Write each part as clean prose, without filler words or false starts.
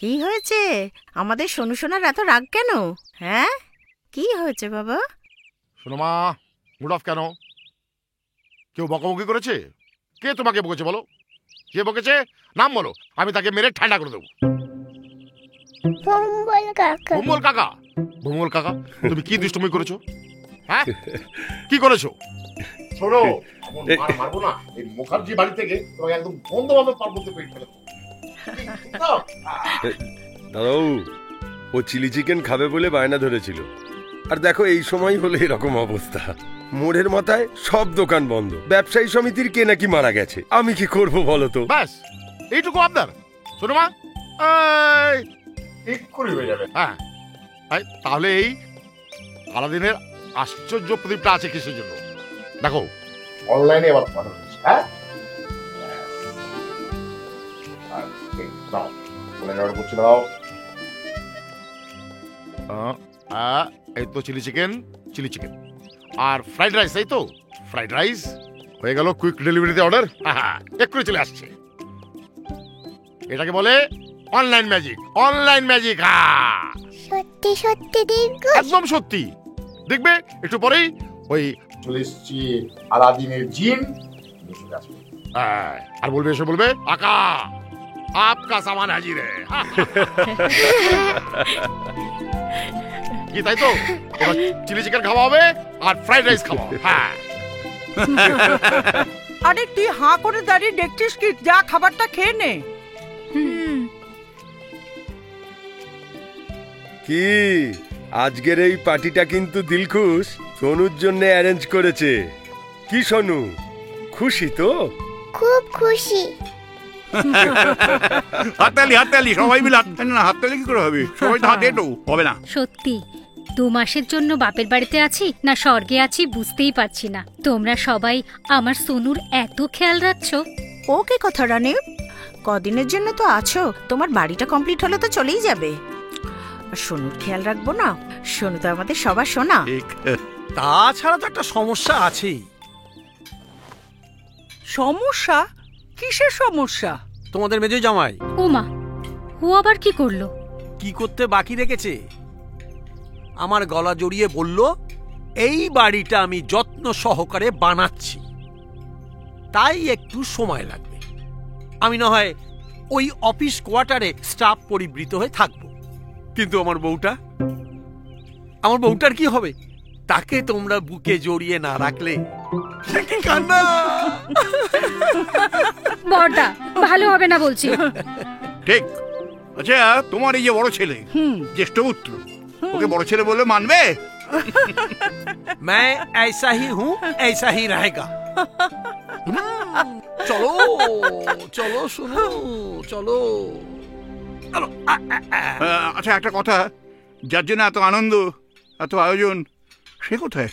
কি হয়েছে? আমাদের সোনু সোনার এত রাগ কেন? হ্যাঁ, কি হয়েছে বাবা? শোনো মা, মুড অফ কেন? কেউ বকাবকি করেছে? কে তোমাকে বকেছে বলো? কে বকেছে? নাম বলো, আমি তাকে মেরে ঠান্ডা করে দেবো। ভুমল কাকা। ভুমল কাকা, তুমি কি দুষ্টুমি করেছো? হ্যাঁ, কি করেছো? শোনো, মারবো না। এই মুখার্জি বাড়ি থেকে তোমাকে একদম বন্ধ বন্ধ পার করতে পেরে ফেলে। দাদাও, ও চিলি চিকেন খাবে বলে বায়না ধরেছিল, আর দেখো এই সময় হলে এরকম অবস্থা। মোড়ের মাথায় সব দোকান বন্ধ, ব্যবসায়ী সমিতির কে নাকি মারা গেছে। আমি কি করব বলো তো? ব্যাস এইটুকু আপনার। শোনো মা, এক্ষুনি হয়ে যাবে। হ্যাঁ, তাহলে এই আলাদিনের আশ্চর্য প্রদীপটা আছে কিসের জন্য দেখো, অনলাইনে এবার পাঠানো হচ্ছে। হ্যাঁ, দাও অনলাইনে অর্ডার করছি, দাও। এই তো চিলি চিকেন আর ফ্রাইড রাইস। এই তো ফ্রাইড রাইস হয়ে গেল। কুইক ডেলিভারিতে অর্ডার, এক্ষুনি চলে আসছে। এটাকে বলে অনলাইন ম্যাজিক। অনলাইন ম্যাজিক, সত্যি সত্যি দেখো, একদম সত্যি। দেখবে একটু পরেই ওই চলে এসছি আলাদিনের জিন। আর বলবে, এসে বলবে, আকা আপকা সামান হাজির হ্যায়। কি তাই তো? এবার চিলি চিকেন খাওয়া হবে আর ফ্রাইড রাইস খাওয়া হবে। হ্যাঁ। আরে তুই হাঁ করে দাঁড়িয়ে দেখছিস কি? যা খাবারটা খেয়ে নে। কি আজকের এই পার্টিটা কিন্তু দিলখুশ সোনুর জন্য অ্যারেঞ্জ করেছে। কি সোনু, খুশি তো? খুব খুশি। হাততালি সবাই মিলে হাততালি। না, হাততালি কি করে হবে? সবাই তো হাতে এটো হবে না। সত্যি 2 মাসের জন্য বাপের বাড়িতে আছি না স্বর্গে আছি বুঝতেই পারছি না। তোমরা সবাই আমার সোনুর এত খেয়াল রাখছো। ওকে কথা রানী, কদিনের জন্য তো আছো, তোমার বাড়িটা কমপ্লিট হলে তো চলেই যাবে। আর সোনুর খেয়াল রাখবো না? সোনু তো আমাদের সবার সোনা। তাছাড়া তো একটা সমস্যা আছেই। সমস্যা? কিসের সমস্যা? তোমাদের মেজো জামাই। ওমা, ও আবার কি করলো? কি করতে বাকি রেখেছে? আমার গলা জড়িয়ে বলল, এই বাড়িটা আমি যত্ন সহকারে বানাচ্ছি, তাই একটু সময় লাগবে। আমি না হয় ওই অফিস কোয়ার্টারে স্টাফ পরিবৃত হয়ে থাকব, কিন্তু আমার বউটার কি হবে? তাকে তোমরা বুকে জড়িয়ে না রাখলে সে কি কান্না। বড়দা, ভালো হবে না বলছি। ঠিক। আচ্ছা, তোমার এই যে বড় ছেলে, জ্যেষ্ঠ পুত্র, ওকে বড় ছেলে বলে মানবে? मैं ऐसा ही हूँ, ऐसा ही रहेगा। চলো চলো শুনো, চলো। আচ্ছা, একটা কথা, যার জন্য এত আনন্দ, এত আয়োজন, সে কোথায়?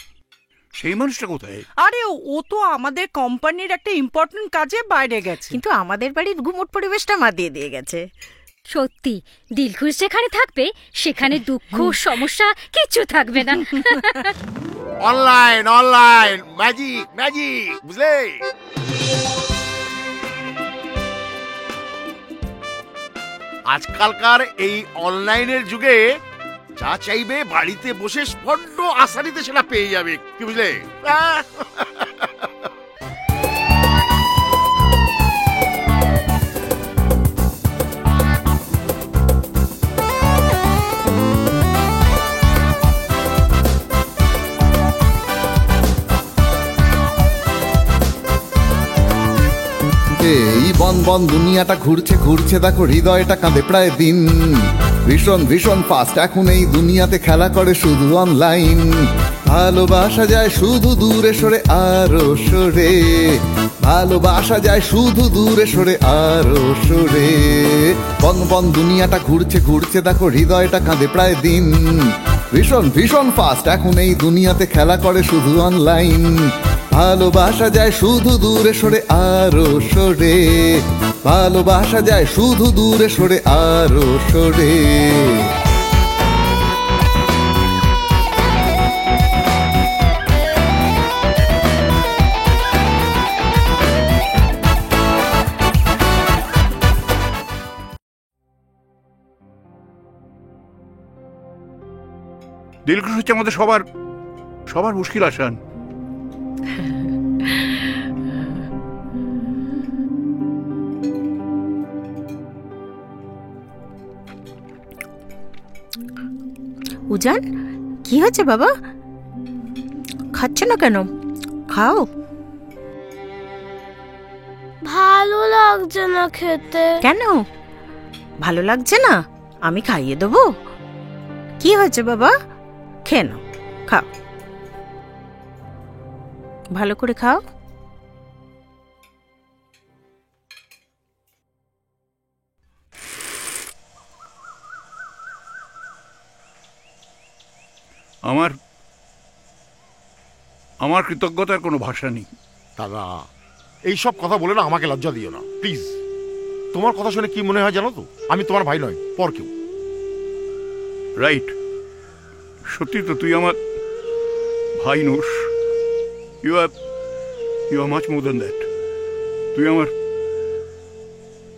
সেই মানুষটা কোথায়? আরে ও তো আমাদের কোম্পানির একটা ইম্পর্টেন্ট কাজে বাইরে গেছে, কিন্তু আমাদের বাড়ির ঘুমট পরিবেশটা মা দিয়ে গেছে। সত্যি, দিলখুশ যেখানে থাকবে সেখানে দুঃখ সমস্যা কিচ্ছু থাকবে না। অনলাইন ম্যাজিক, বুঝলে? আজকালকার এই অনলাইনের যুগে যা চাইবে বাড়িতে বসে বড্ড আসানিতে সেটা পেয়ে যাবে, কি বুঝলে? এই বন দুনিয়াটা ঘুরছে দেখো, হৃদয়টা কাঁদে প্রায় দিন। ভীষণ ফাস্ট এখন এই দুনিয়াতে খেলা করে শুধু অনলাইন। ভালোবাসা যায় শুধু দূরে সরে আরো সরে, ভালোবাসা যায় শুধু দূরে সরে আরো সরে। বন দুনিয়াটা ঘুরছে দেখো, হৃদয়টা কাঁদে প্রায় দিন। ভীষণ ফাস্ট এখন এই দুনিয়াতে খেলা করে শুধু অনলাইন। ভালোবাসা যায় শুধু দূরে সরে আরো সরে, ভালোবাসা যায় শুধু দূরে সরে আরো সরে। দিলখুশ হচ্ছে আমাদের সবার সবার মুশকিল আসান। উজান, কি হয়েছে বাবা? খাচ্ছ না কেন? খাও। ভালো লাগছে না খেতে। কেন ভালো লাগছে না? আমি খাইয়ে দেবো। কি হয়েছে বাবা? খেয়ে নাও, খাও, ভালো করে খাও। আমার আমার কৃতজ্ঞতার কোনো ভাষা নেই। দাদা, এইসব কথা বলে না আমাকে লজ্জা দিও না প্লিজ। তোমার কথা শুনে কি মনে হয় জানো তো, আমি তোমার ভাই নয়, পর কেউ। রাইট, সত্যি তো, তুই আমার ভাই নোস। You are much more than that.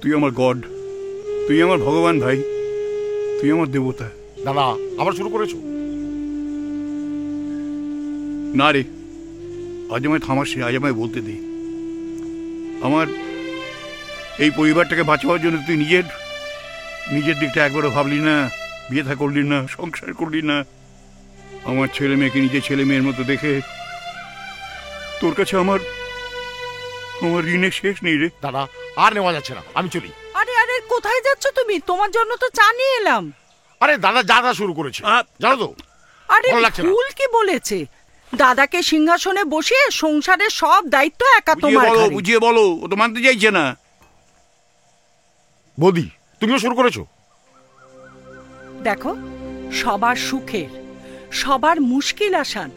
তুই আমার গড, তুই আমার ভগবান ভাই, তুই আমার দেবতা। দাদা, আবার শুরু করেছো? না রে, আজ আমায় থামাসি, আজ আমায় বলতে দে। আমার এই পরিবারটাকে বাঁচাবার জন্য তুই নিজের দিকটা একবারও ভাবলি না, বিয়ে থা করলি না, সংসার করলি না। আমার ছেলে মেয়েকে নিজের ছেলে মেয়ের মতো দেখে তোর কাছে আমার ঋণের শেষ নেই রে। দাদা, আর নেওয়া যাচ্ছে না, আমি চলি। আরে আরে, কোথায় যাচ্ছ তুমি? তোমার জন্য তো চা নিয়ে এলাম। আরে দাদা যা শুরু করেছে জানো তো। আরে ভালো লাগছে না। ভুল কি বলেছে? দাদাকে সিংহাসনে বসিয়ে সংসারের সব দায়িত্ব একা তোমার ঘাড়ে। বুঝিয়ে বলো, ও তো মানতে চাইছে না। বৌদি, তুমিও শুরু করেছো। দেখো, সবার সুখের, সবার মুশকিল আসান,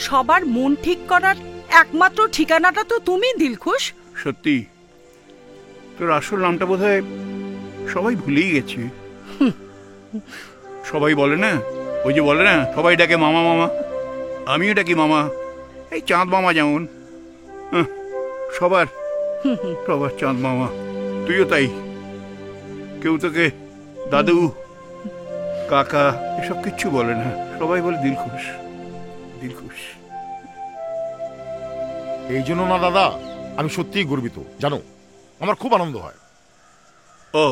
সবার মন ঠিক করার একমাত্র ঠিকানাটা তো তুমি, দিলখুশ। সত্যি, তোর আসল নামটা বোধহয় সবাই ভুলেই গেছে। সবাই বলে না, ওই যে বলে না, সবাই ডাকে মামা মামা, আমিও ডাকি মামা। এই চাঁদ মামা যেমন সবার চাঁদ মামা, তুইও তাই। কেউ তোকে দাদু, কাকা এসব কিচ্ছু বলে না, সবাই বলে দিলখুশ। এই জন্য না দাদা, আমি সত্যিই গর্বিত জানো, আমার খুব আনন্দ হয়। ও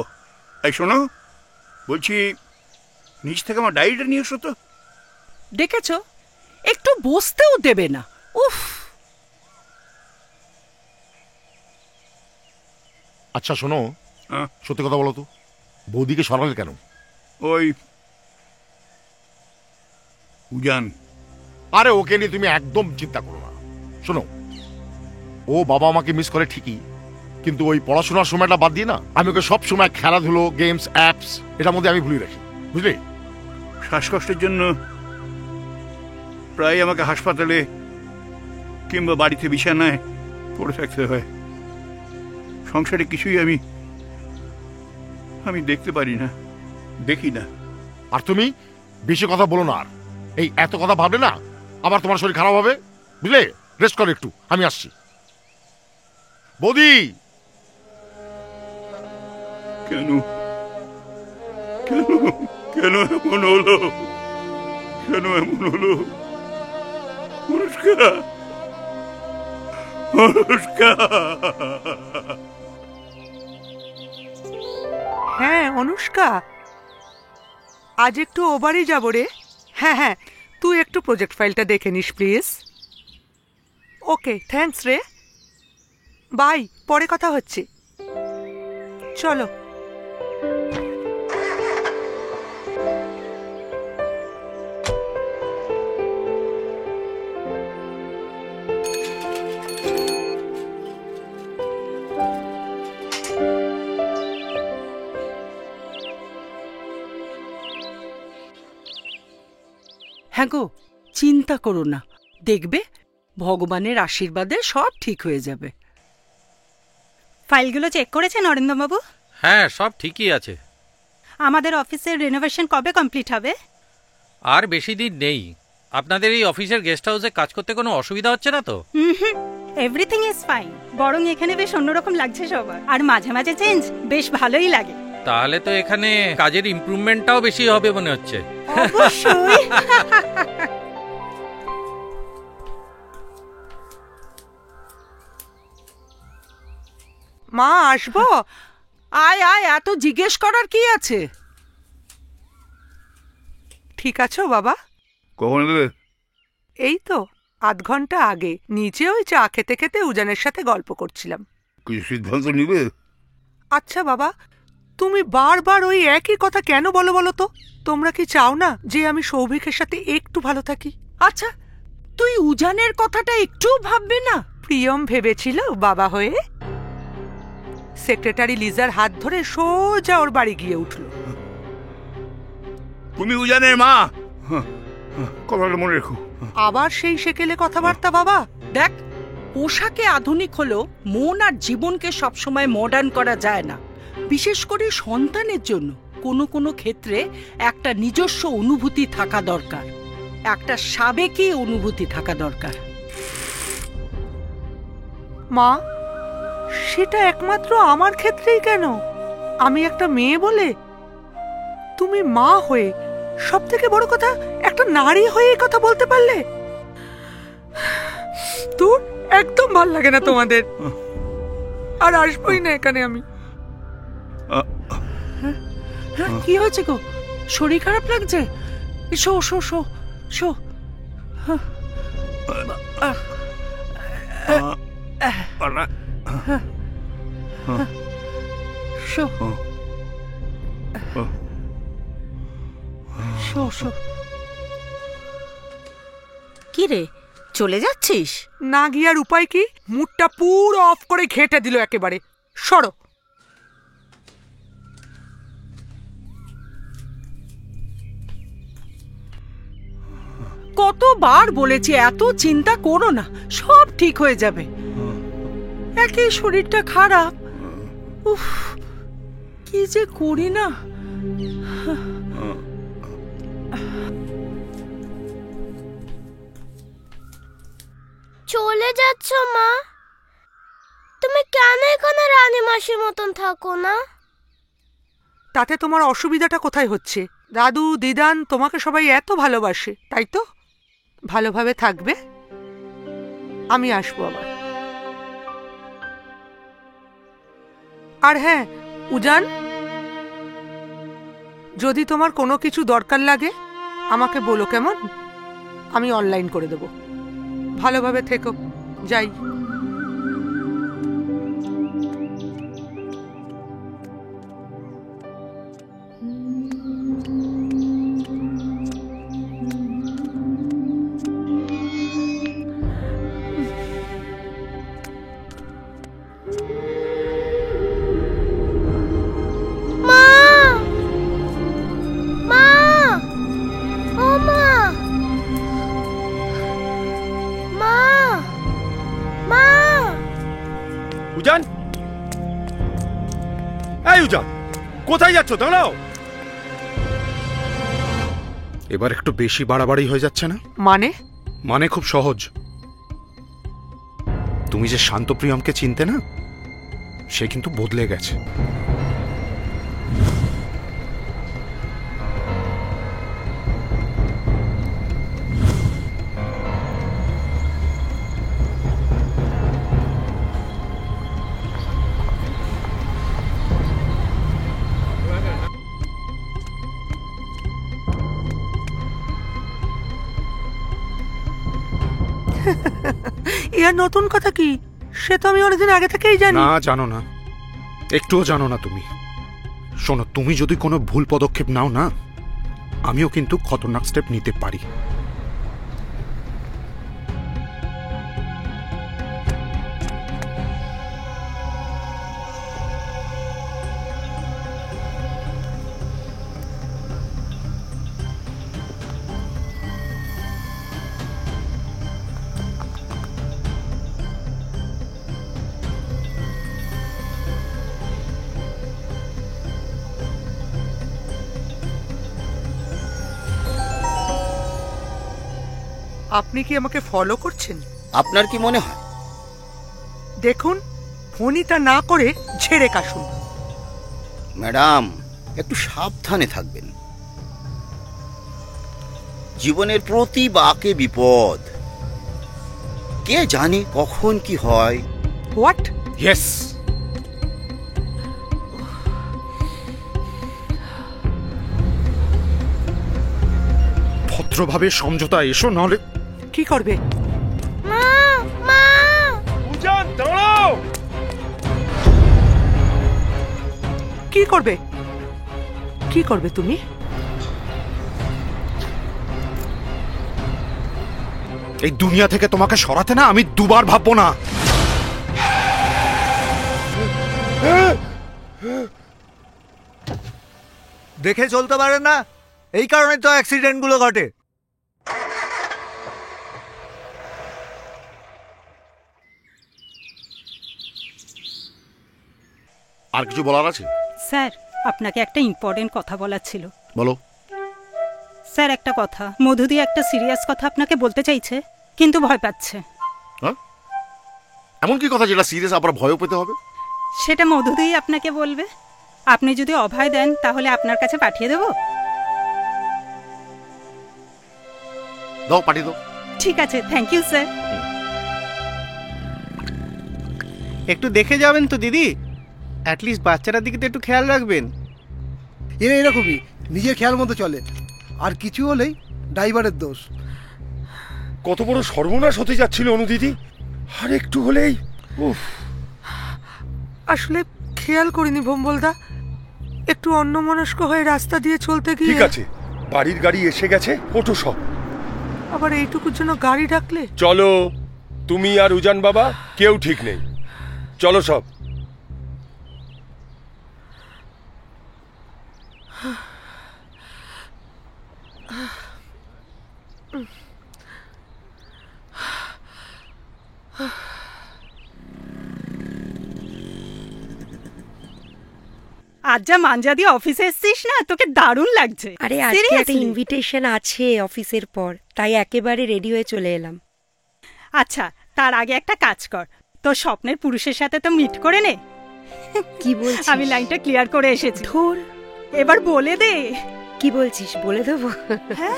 এই শোনো, বলছি নিচ থেকে আমার ডায়েরিটা নিয়ে এসো তো। দেখেছো, একটু বসতেও দেবে না। উফ। আচ্ছা শোনো, সত্যি কথা বলো তো, বৌদিকে সরালে কেন? ওই উজান। আরে ওকে নিয়ে তুমি একদম চিন্তা করো না। শোনো, ও বাবা আমাকে মিস করে ঠিকই, কিন্তু ওই পড়াশোনার সময়টা বাদ দিয়ে না, আমি ওকে সব সময় খেলাধুলো, গেমস, অ্যাপস এটার মধ্যে আমি ভুলিয়ে রাখি, বুঝলে? শ্বাসকষ্টের জন্য প্রায় আমাকে হাসপাতালে কিংবা বাড়িতে বিছানায় পড়ে থাকতে হয়। সংসারে কিছুই আমি দেখতে পারি না, দেখি না। আর তুমি বেশি কথা বলো না, আর এই এত কথা ভাবলে না আবার তোমার শরীর খারাপ হবে, বুঝলে? রেস্ট করো একটু, আমি আসছি। বৌদি। কেন এমন হলো? অনুষ্কা। হ্যাঁ অনুষ্কা, আজ একটু ও বাড়ি যাবো রে। হ্যাঁ, তুই একটু প্রজেক্ট ফাইলটা দেখে নিস প্লিজ। ওকে, থ্যাঙ্কস রে, বাই, পরে কথা হচ্ছে। চলো। হ্যাঁ গো, চিন্তা করো না, দেখবে ভগবানের আশীর্বাদে সব ঠিক হয়ে যাবে। ফাইলগুলো চেক করেছেন অরিন্দমবাবু? হ্যাঁ, সব ঠিকই আছে। আমাদের অফিসের রেনোভেশন কবে কমপ্লিট হবে? আর বেশি দিন নেই। আপনাদের এই অফিসের গেস্ট হাউসে কাজ করতে কোনো অসুবিধা হচ্ছে না তো? এভরিথিং ইজ ফাইন, বরং এখানে বেশ অন্যরকম লাগছে সবার, আর মাঝে মাঝে চেঞ্জ বেশ ভালোই লাগে। তাহলে তো এখানে কাজের ইমপ্রুভমেন্টটাও বেশি হবে মনে হচ্ছে। অবশ্যই। মা আসবো? আয় আয়, এত জিজ্ঞেস করার কি আছে? ঠিক আছো বাবা? কখন এলে? এই তো আধ ঘন্টা আগে। নিচে ওই চা খেতে খেতে উজানের সাথে গল্প করছিলাম। কিছু সিদ্ধান্ত নিবে? আচ্ছা বাবা, তুমি বারবার ওই একই কথা কেন বলো বলো তো? তোমরা কি চাও না যে আমি সৌভিকের সাথে একটু ভালো থাকি? আচ্ছা, তুই উজানের কথাটা একটু ভাববি না? প্রিয়ম ভেবেছিল বাবা হয়ে সেক্রেটারি লিজার হাত ধরে সোজা ওর বাড়ি গিয়ে উঠল। তুমি উজানের মা, কথাটা মনে রেখো। আবার সেই সেকেলে কথাবার্তা বাবা। দেখ, পোশাকে আধুনিক হলো, মন আর জীবনকে সবসময় মডার্ন করা যায় না। বিশেষ করে সন্তানের জন্য কোনো কোনো ক্ষেত্রে একটা নিজস্ব অনুভূতি থাকা দরকার, একটা সাবেকি অনুভূতি থাকা দরকার। মা, সেটা একমাত্র আমার ক্ষেত্রেই কেন? আমি একটা মেয়ে বলে? তুমি মা হয়ে, সব থেকে বড় কথা একটা নারী হয়ে কথা বলতে পারলে? তোর একদম ভাল লাগে না তোমাদের, আর আসবোই না এখানে আমি। কি হয়েছে গো? শরীর খারাপ লাগছে? Show show show show. Show show show. কি রে, চলে যাচ্ছিস? না গিয়ার উপায় কি? মুডটা পুরো অফ করে ঘেঁটে দিল একেবারে। সরো। কতবার বলেছি এত চিন্তা করো না, সব ঠিক হয়ে যাবে। একই শরীরটা খারাপ। উফ, কি যে করি না। চলে যাচ্ছ মা? তুমি কেন এখানে রানী মাসির মতন থাকো না? তাতে তোমার অসুবিধাটা কোথায় হচ্ছে? দাদু দিদান তোমাকে সবাই এত ভালোবাসে, তাই তো? ভালোভাবে থাকবে। আমি আসবো আবার। আর হ্যাঁ উজান, যদি তোমার কোনো কিছু দরকার লাগে আমাকে বলো, কেমন? আমি অনলাইন করে দেব। ভালোভাবে থেকো। যাই। উজান, এই উজান, কোথায় যাচ্ছ? দাঁড়াও। এবার একটু বেশি বাড়াবাড়ি হয়ে যাচ্ছে না? মানে খুব সহজ। তুমি যে শান্তপ্রিয়মকে চিনতে না, সে কিন্তু বদলে গেছে। ইয়ার নতুন কথা কি? সে তো আমি অনেকদিন আগে থেকেই জানি। না, জানো না, একটুও জানো না তুমি। শোনো, তুমি যদি কোনো ভুল পদক্ষেপ নাও না, আমিও কিন্তু খতরনাক স্টেপ নিতে পারি। আপনি কি আমাকে ফলো করছেন? আপনার কি মনে হয়? দেখুন, ফোনিতা না করে ঝেড়ে কাশুন। ম্যাডাম একটু সাবধানে থাকবেন। জীবনের প্রতি বাঁকে বিপদ, কে জানে কখন কি হয়। হোয়াট? ইয়েস। ভদ্রভাবে সমঝোতা এসো, নাহলে কি করবে? মা মা উজান দাঁড়াও। কি করবে? কি করবে তুমি? এই দুনিয়া থেকে তোমাকে সরাতে না আমি দুবার ভাববো না। দেখে চলতে পারে না, এই কারণে তো অ্যাক্সিডেন্ট গুলো ঘটে। আর কিছু বলার আছে? স্যার, আপনাকে একটা ইম্পর্টেন্ট কথা বলার ছিল। বলো। স্যার, একটা কথা, মধুদি একটা সিরিয়াস কথা আপনাকে বলতে চাইছে, কিন্তু ভয় পাচ্ছে। হ্যাঁ? এমন কি কথা যেটা সিরিয়াস আবার ভয়ও পেতে হবে? সেটা মধুদি আপনাকে বলবে। আপনি যদি অভয় দেন তাহলে আপনার কাছে পাঠিয়ে দেব। দাও, পাঠিয়ে দাও। ঠিক আছে, থ্যাংক ইউ স্যার। একটু দেখে যাবেন তো দিদি, অ্যাটলিস্ট বাচ্চাটার দিকে তো একটু খেয়াল রাখবেন। এরা এরকমই, নিজের খেয়াল মতো চলে, আর কিছু হলেই ড্রাইভারের দোষ। কত বড় সর্বনাশ হতে যাচ্ছিল অনুদিদি, আর একটু হলেই। উফ, আসলে খেয়াল করিনি ভম্বলদা, একটু অন্যমনস্ক হয়ে রাস্তা দিয়ে চলতে গিয়ে। ঠিক আছে, বাড়ির গাড়ি এসে গেছে, ওঠো সব। আবার এইটুকুর জন্য গাড়ি ডাকলে? চলো, তুমি আর উজান বাবা কেউ ঠিক নেই, চলো সব। আজ যা মাঞ্জা দিয়ে অফিসে এসছিস না, তোকে দারুণ লাগছে। আরে আজকে একটা ইনভিটেশন আছে অফিসের পর, তাই একেবারে রেডি হয়ে চলে এলাম। আচ্ছা, তার আগে একটা কাজ কর, তোর স্বপ্নের পুরুষের সাথে তো মিট করে নে। কি বলছিস? আমি লাইনটা ক্লিয়ার করে এসেছি। ধুর, এবার বলে দে। কি বলছিস? বলে দেবো?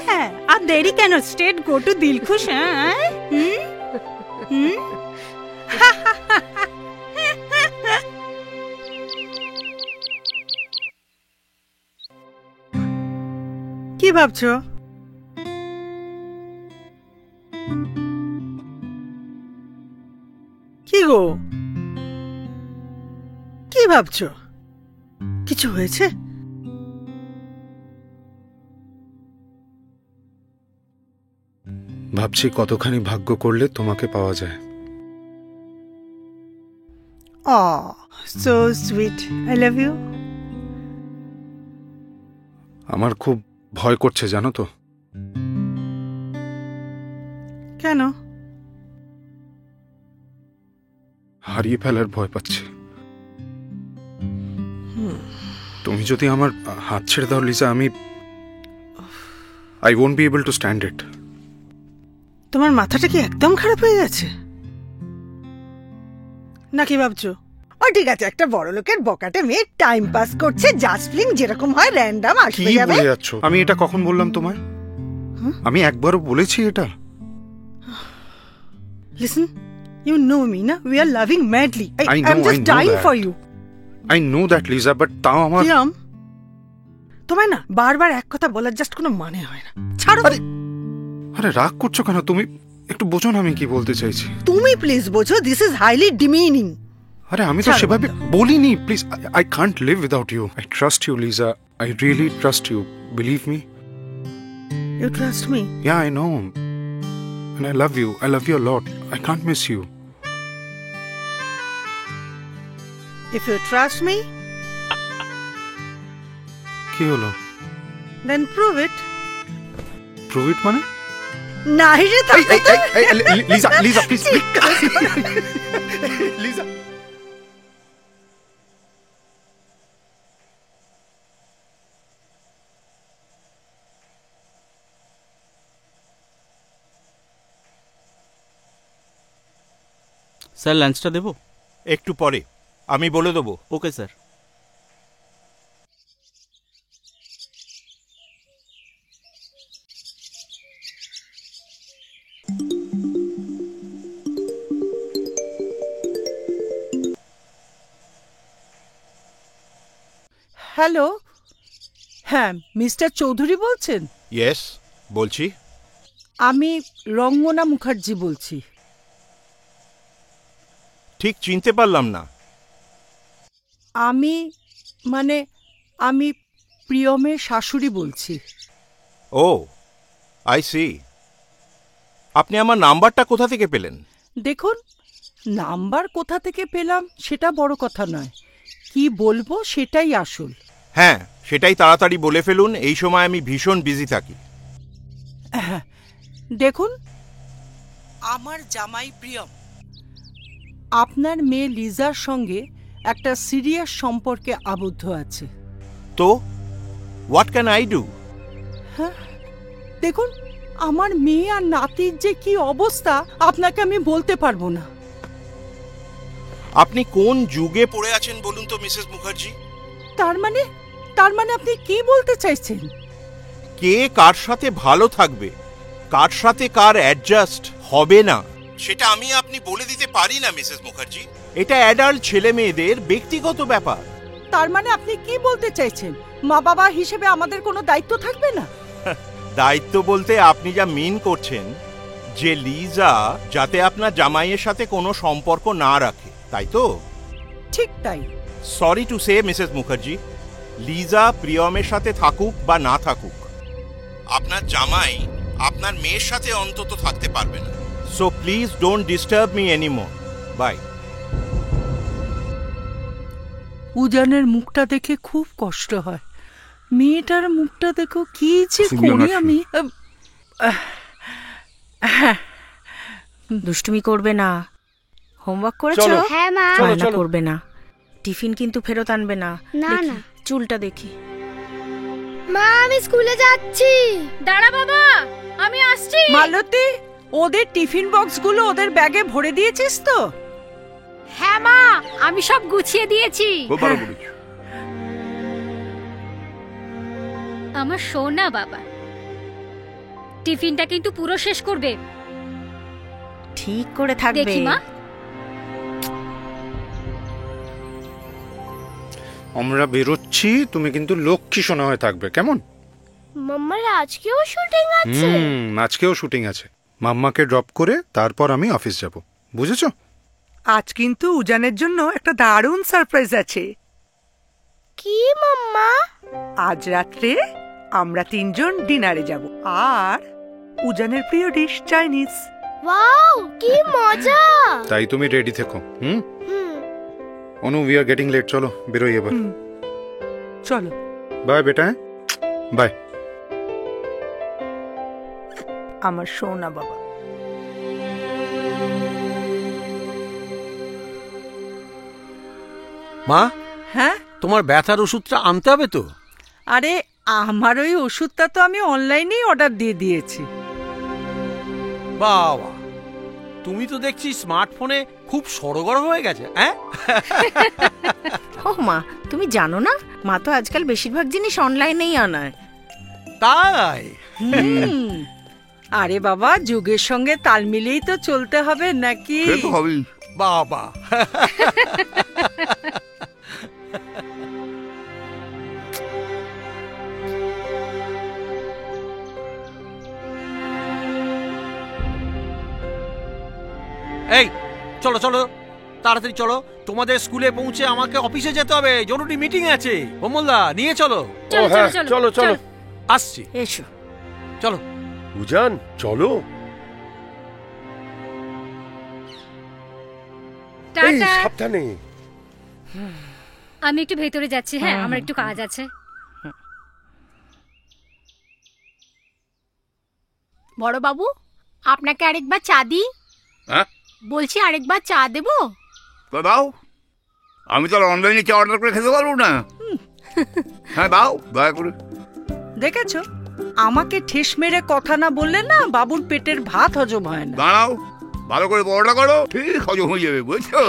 হ্যাঁ, আর দেরি কেন, স্ট্রেট গো টু দিলখুশ। হ্যাঁ, কি ভাবছো? কি গো, কি ভাবছো? কিছু হয়েছে? ভাবছি কতখানি ভাগ্য করলে তোমাকে পাওয়া যায়। Oh, so sweet. I love you. আমার খুব ভয় করছে জানো তো। কেন? হারিয়ে ফেলার ভয় পাচ্ছি। তুমি যদি আমার হাত ছেড়ে দাও লিজা, আমি I won't be able to stand it. তোমার মাথাটা কি একদম খারাপ হয়ে গেছে নাকি ভাবছো? ও ঠিক আছে, একটা বড় লোকের বকাটে মেয়ে টাইম পাস করছে, জাস্টলিং যেরকম হয় র্যান্ডম আসবে যাবে। কি বলে যাচ্ছ? আমি এটা কখন বললাম তোমায়? আমি একবারও বলেছি এটা? Listen, you know me, na? We are loving madly. I know, I'm just I know dying that. for you. I know that, Lisa, but তাও আমার প্রিয়ম, তোমায় না বারবার এক কথা বলার জাস্ট কোনো মানে হয় না। ছাড়ো। আরে রাগ করছো কেন তুমি? একটু বোঝো না আমি কি বলতে চাইছি। তুমি প্লিজ বোঝো, দিস ইজ হাইলি ডিমিনিং। আরে আমি তো সেভাবে বলিনি। Please, I can't live without you. I trust you, Lisa. I really trust you. Believe me. You trust me? Yeah, I know. And I love you. I love you a lot. I can't miss you. If you trust me, কি হলো? then prove it. Prove it মানে? নাহি রে থাকো তো। Lisa, Lisa, please. Lisa. Sir, লাঞ্চটা দেবো? একটু পরে, আমি বলে দেবো। Okay sir. হ্যালো, হ্যাঁ মিস্টার চৌধুরী বলছেন? ইয়েস, বলছি। আমি রঙ্গনা মুখার্জি বলছি। ঠিক চিনতে পারলাম না। আমি প্রিয়মের শাশুড়ি বলছি। ও, আই সি। আপনি আমার নাম্বারটা কোথা থেকে পেলেন? দেখুন, নাম্বার কোথা থেকে পেলাম সেটা বড় কথা নয়, কি বলবো সেটাই আসল। হ্যাঁ, সেটাই তাড়াতাড়ি বলে ফেলুন, এই সময় আমি ভীষণ বিজি থাকি। দেখুন, আমার জামাই প্রিয়ম আপনার মেয়ে লিজার সঙ্গে একটা সিরিয়াস সম্পর্কে আবদ্ধ আছে। তো হোয়াট ক্যান আই ডু? হ্যাঁ, দেখুন, আমার মেয়ে আর নাতির যে কি অবস্থা আপনাকে আমি বলতে পারবো না। আপনি কোন যুগে পড়ে আছেন বলুন তো মিসেস মুখার্জি? তার মানে আপনি কি বলতে চাইছেন? কে কার সাথে ভালো থাকবে, কার সাথে কার অ্যাডজাস্ট হবে না, সেটা আমি আপনি বলে দিতে পারি না মিসেস মুখার্জি। এটা অ্যাডাল্ট ছেলে মেয়েদের ব্যক্তিগত ব্যাপার। তার মানে আপনি কি বলতে চাইছেন? মা বাবা হিসেবে আমাদের কোনো দায়িত্ব থাকবে না? দায়িত্ব বলতে আপনি যা মিন করছেন যে লিজা যাতে আপনার জামাইয়ের সাথে কোনো সম্পর্ক না রাখে, তাই তো? ঠিক তাই। Sorry to say Mrs Mukherjee, Liza প্রিয়মের সাথে থাকুক বা না থাকুক, আপনার জামাই আপনার মেয়ের সাথে অন্তত থাকতে পারবে না। So please don't disturb me anymore. Bye. উজানের মুখটা দেখে খুব কষ্ট হয়। মেয়েটার মুখটা দেখো, কি যে করি আমি। দুষ্টুমি করবে না। হোমওয়ার্ক করেছো? হ্যাঁ মা। রান্না করবে না। টিফিন কিন্তু ফেরত আনবে না। না দেখি, না। চুলটা দেখি। মা, আমি স্কুলে যাচ্ছি। দাঁড়া বাবা, আমি আসছি। মালতী, ওদের টিফিন বক্সগুলো ওদের ব্যাগে ভরে দিয়েছিস তো? হ্যাঁ মা, আমি সব গুছিয়ে দিয়েছি। আমার সোনা বাবা, টিফিনটা কিন্তু পুরো শেষ করবে। ঠিক করে থাকবে। দেখি মা। আমরা বেরোচ্ছি, তুমি কিন্তু লক্ষ্মী সোনা হয়ে থাকবে, কেমন? মাম্মার আজকেও শুটিং আছে? আজকেও শুটিং আছে। মাম্মাকে ড্রপ করে তারপর আমি অফিস যাব, বুঝেছো? আজ কিন্তু উজানের জন্য একটা দারুণ সারপ্রাইজ আছে। কি মাম্মা? আজ রাত্রে আমরা 3 জন ডিনারে যাব, আর উজানের প্রিয় ডিশ চাইনিজ। ওয়াও, কি মজা! তাই তুমি রেডি থেকো। অনু, উই আর গেটিং লেট, চলো বেরোই এবার। চলো। বাই বেটা। বাই। আমার সোনা বাবা। মা, হ্যাঁ, তোমার ব্যথার ওষুধটা আনতে হবে তো? আরে আমার ওই ওষুধটা তো আমি অনলাইনেই অর্ডার দিয়ে দিয়েছি। বাবা, তুমি তো দেখছি স্মার্টফোনে খুব সড়গড় হয়ে গেছে। হ্যাঁ ও মা, তুমি জানো না, মা তো আজকাল বেশিরভাগ জিনিস অনলাইনেই আনায়। তাই? আরে বাবা, যুগের সঙ্গে তাল মিলিয়েই তো চলতে হবে নাকি? বাবা, এই চলো চলো, তাড়াতাড়ি চলো, তোমাদের স্কুলে পৌঁছে আমাকে অফিসে যেতে হবে, জরুরি মিটিং আছে। অমলদা, নিয়ে চলো। চলো চলো। আসছি। এসো। চলো উজান, চলো। টাটা। সাবধানে। আমি একটু ভেতরে যাচ্ছি। হ্যাঁ, আমার একটু কাজ আছে। বড় বাবু, আপনাকে আরেকবার চা দিই? বলছি আরেকবার চা দেবো? দাও, আমি তো অনলাইনে চা অর্ডার করে খেতে পারবো না। হ্যাঁ দাও, দয়া করে। দেখেছো, আমাকে ঠেস মেরে কথা না বললে না বাবুর পেটের ভাত হজম হয় না। দাঁড়াও, ভালো করে বড়টা করো, ঠিক হজম হয়ে যাবে, বুঝছো?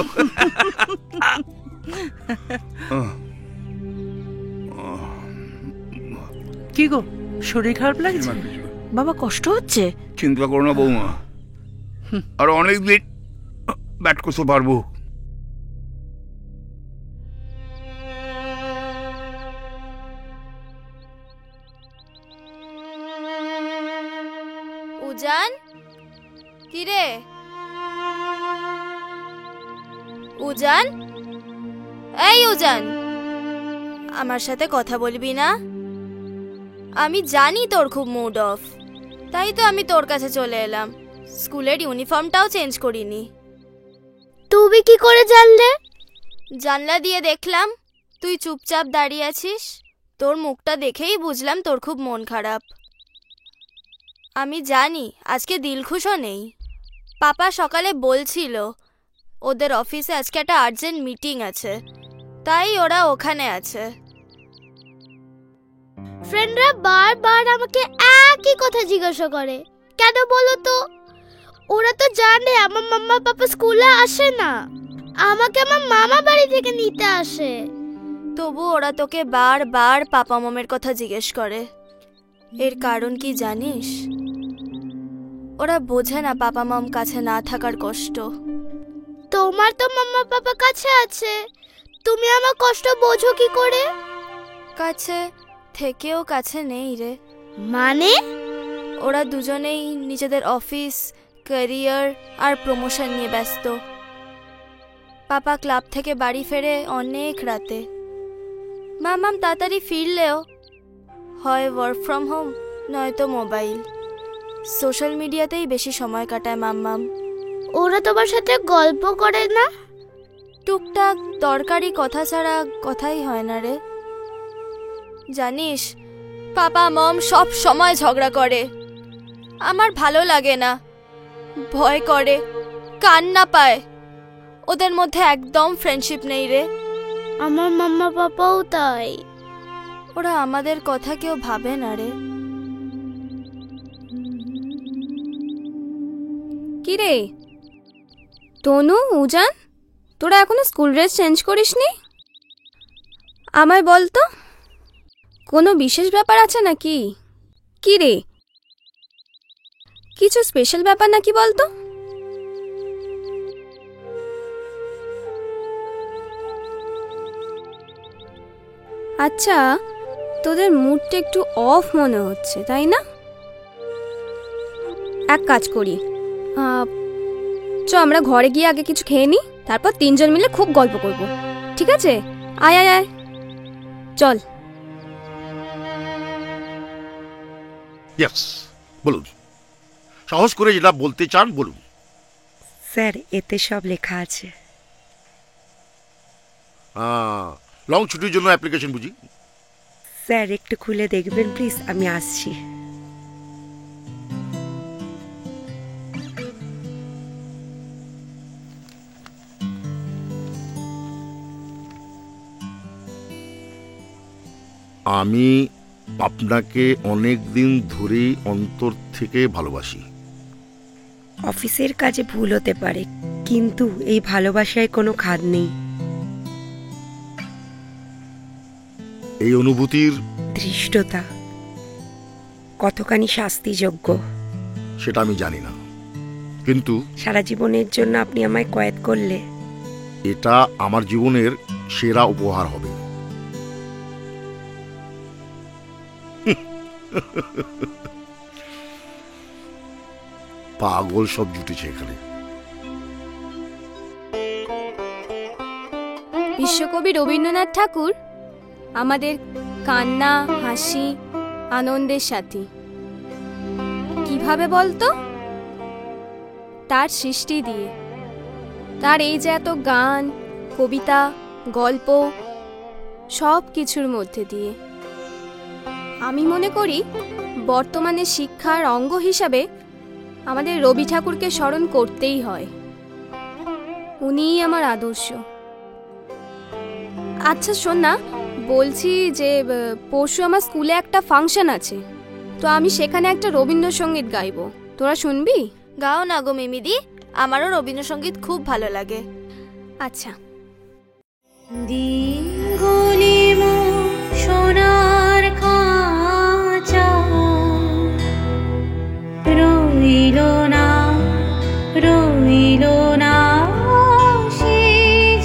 কি গো, শরীর খারাপ লাগছে? বাবা, কষ্ট হচ্ছে? চিন্তা করো না বৌমা, আর অনেক দিন ব্যাট করতে পারবো। উজান, কি রে উজান? এই উজান, আমার সাথে কথা বলবি না? আমি জানি তোর খুব মুড অফ, তাই তো আমি তোর কাছে চলে এলাম। স্কুলের ইউনিফর্মটাও চেঞ্জ করিনি। তুমি কি করে জানলে? জানলা দিয়ে দেখলাম তুই চুপচাপ দাঁড়িয়ে আছিস। তোর মুখটা দেখেই বুঝলাম তোর খুব মন খারাপ। আমি জানি আজকে দিলখুশও নেই। পাপা সকালে বলছিল ওদের অফিসে আজকে একটা আর্জেন্ট মিটিং আছে, তাই ওরা ওখানে আছে। ফ্রেন্ডরা বারবার আমাকে একই কথা জিজ্ঞাসা করে, কেন বলো তো? ওরা তো জানে আমার মাম্মা পাপা স্কুলে আসে না, আমাকে আমার মামা বাড়ি থেকে নিতে আসে। তবু ওরা তোকে বারবার পাপা মামের কথা জিজ্ঞেস করে। এর কারণ কি জানিস? ওরা বোঝে না পাপা মাম কাছে না থাকার কষ্ট। তোমার তো মাম্মা পাপা কাছে আছে, তুমি আমার কষ্ট বোঝো কি করে? কাছে থেকেও কাছে নেই রে। মানে? ওরা দুজনেই নিজেদের অফিস, ক্যারিয়ার আর প্রমোশন নিয়ে ব্যস্ত। পাপা ক্লাব থেকে বাড়ি ফেরে অনেক রাতে। মামাম তাড়াতাড়ি ফিরলেও হয় ওয়ার্ক ফ্রম হোম, নয়তো মোবাইল, সোশ্যাল মিডিয়াতেই বেশি সময় কাটায় মাম্মাম। ওরা তোমার সাথে গল্প করে না? টুকটাক দরকারি কথা ছাড়া কথাই হয় না রে। জানিস পাপা মম সব সময় ঝগড়া করে। আমার ভালো লাগে না, ভয় করে, কান্না পায়। ওদের মধ্যে একদম ফ্রেন্ডশিপ নেই রে। আমার মাম্মা পাপাও তাই। ওরা আমাদের কথা কেউ ভাবে না রে। কি রে তনু, উজান, তোরা এখনো স্কুল ড্রেস চেঞ্জ করিসনি? আমায় বল তো, কোনো বিশেষ ব্যাপার আছে নাকি? কি রে, কিছু স্পেশাল ব্যাপার নাকি বলতো? আচ্ছা, তোদের মুডটা একটু অফ মনে হচ্ছে, তাই না? এক কাজ করি, আমরা ঘরে গিয়ে আগে কিছু খেয়ে নিই, তারপর তিনজন মিলে খুব গল্প করব, ঠিক আছে? আয় আয় আয়, চল। ইয়েস, বলুন, সাহস করে যেটা বলতে চান বলুন। স্যার, এতে সব লেখা আছে। লং ছুটির জন্য অ্যাপ্লিকেশন বুঝি? স্যার, একটু খুলে দেখবেন প্লিজ, আমি আসছি। আমি আপনাকে অনেক দিন ধরেই অন্তর থেকে ভালোবাসি। অফিসের কাজে ভুল হতে পারে, কিন্তু এই ভালোবাসায় কোনো খাদ নেই। এই অনুভূতির ধৃষ্টতা কতখানি শাস্তিযোগ্য সেটা আমি জানি না, কিন্তু সারা জীবনের জন্য আপনি আমায় কয়েদ করলে এটা আমার জীবনের সেরা উপহার হবে। পাগল সব জুটেছে এখানে। বিশ্বকবি রবীন্দ্রনাথ ঠাকুর আমাদের কান্না, হাসি, আনন্দের সাথী। কিভাবে বলতো? তার সৃষ্টি দিয়ে। তার এই যে এত গান, কবিতা, গল্প, সব কিছুর মধ্যে দিয়ে। আমি মনে করি বর্তমানে শিক্ষার অঙ্গ হিসাবে আমাদের রবি ঠাকুরকে স্মরণ করতেই হয়। উনিই আমার আদর্শ। আচ্ছা শোন না, বলছি যে পরশু আমার স্কুলে একটা ফাংশন আছে, তো আমি সেখানে একটা রবীন্দ্রসঙ্গীত গাইবো, তোরা শুনবি? গাও না গো মিমিদি, আমারও রবীন্দ্রসঙ্গীত খুব ভালো লাগে। আচ্ছা। দিনগুলি সোনার খাঁচা রইল না, রইল না সে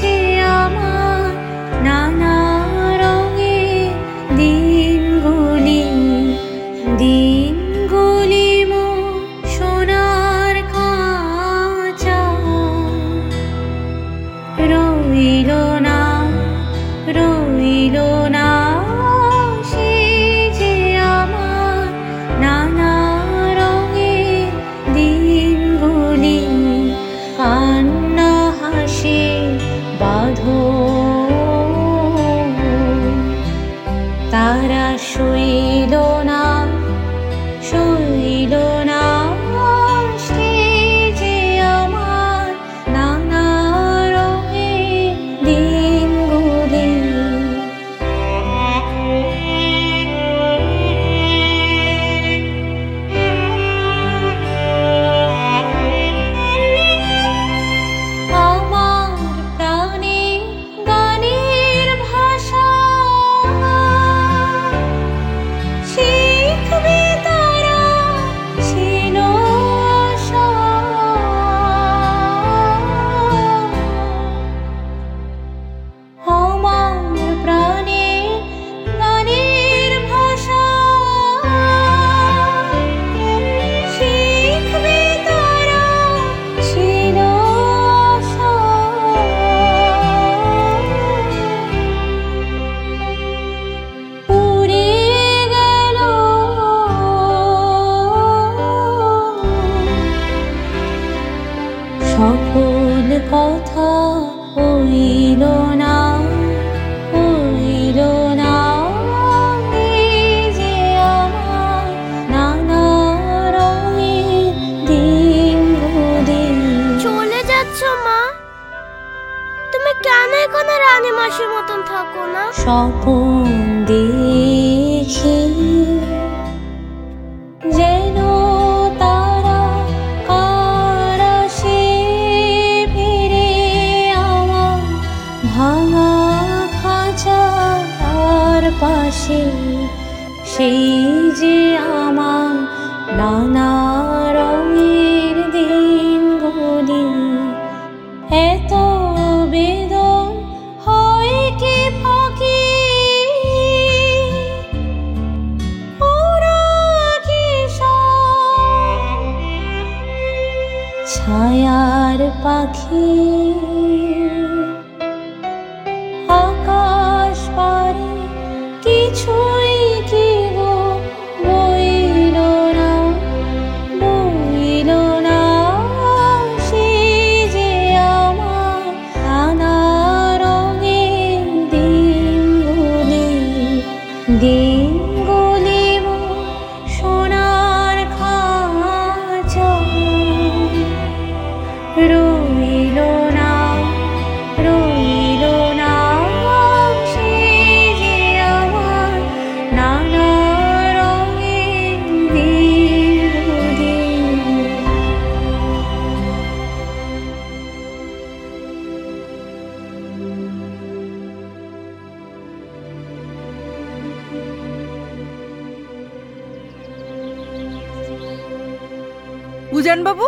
যে আমার নানা রঙে দিনগুলি, দিনগুলি রইল না সইল না সে যে আমার নানা রঙের দিনগুলি। আমার প্রাণে গানের ভাষা শিখবে তারা ছিল আশা। আমার প্রাণে গানের ভাষা শিখবে তারা ছিল আশা। উড়ে গেল সকল কথা হইল না হইল না এই যে আমার নানা রঙের দিনগুলি। চলে যাচ্ছ মা? তুমি কেন এখানে রানী মাসির মতন থাকো না? স্বপন দেখি যেন তারা কারা সে ফিরে আমার ভাঙা খাঁচার পাশে সেই যে আমার নানা রঙের দিনগুলি। এত বেদন হয় কি ফাঁকি ওরা কি সব ছায়ার পাখি। আকাশ পারে কিছুই কি গো বইল না বইল না সে যে আমার নানা রঙের দিনগুলি। দিনগুলি মোর সোনার খাঁচা রইল না রইল না সে যে আমার নানা রঙের দিনগুলি। উজান বাবু,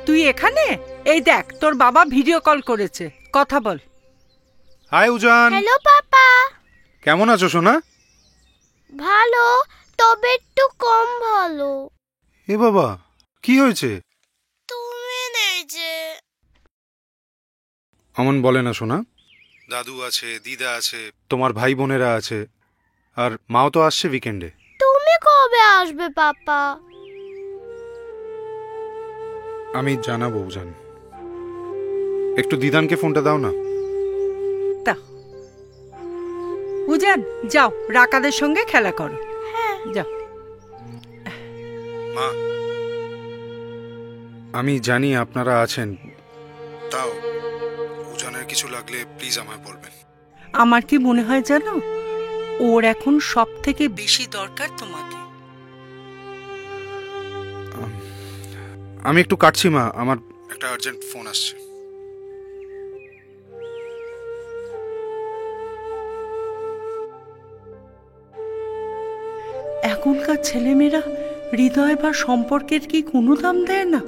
তুই এখানে? এই দেখ, তোর বাবা ভিডিও কল করেছে, কথা বল। হাই উজান, হ্যালো পাপা। কেমন আছো সোনা? ভালো, তবে একটু কম ভালো। এ বাবা, কি হয়েছে? তুমি নেই যে। অমন বলে না সোনা, দাদু আছে, দিদা আছে, তোমার ভাই বোনেরা আছে, আর মাও তো আসছে উইকেন্ডে। তুমি কবে আসবে পাপা? আমি জানাবো উজান। একটু দিদানকে ফোনটা দাও না। উজান, যাও রাকাদের সঙ্গে খেলা করো। যাও। মা, আমি জানি আপনারা আছেন, তাও উজানের কিছু লাগলে প্লিজ আমায় বলবেন। আমার কি মনে হয় জানো, ওর এখন সব থেকে বেশি দরকার তোমাকে। আমি একটু কাটছি মা, আমার একটা আর্জেন্ট ফোন আসছে। এখনকার ছেলেমেয়েরা হৃদয় বা সম্পর্কের কি কোনো দাম দেয় না?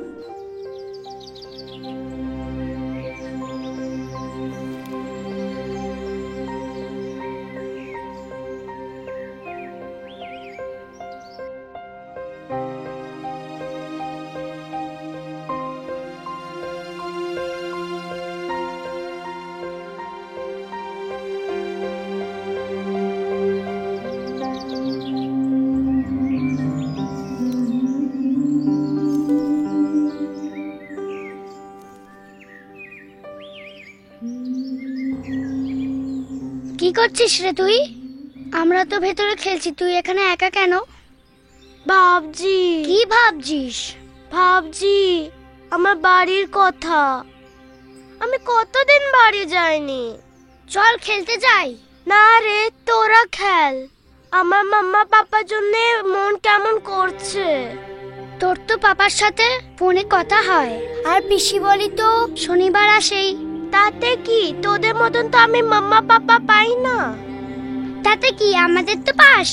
কি করছিস রে তুই? আমরা তো ভেতরে খেলছি, তুই এখানে একা কেন? ভাবছি। কি ভাবছিস? ভাবছি আমার বাড়ির কথা। আমি কতদিন বাড়ি যাইনি। চল খেলতে যাই। না রে, তোরা খেল। আমার মাম্মা পাপার জন্য মন কেমন করছে। তোর তো পাপার সাথে ফোনে কথা হয়, আর পিসি বলি তো শনিবার আসেই। তাতে কি, তোদের মতন তো আমি মাম্মা পাপা পাই না। তাতে কি, আমাদের তো পাস।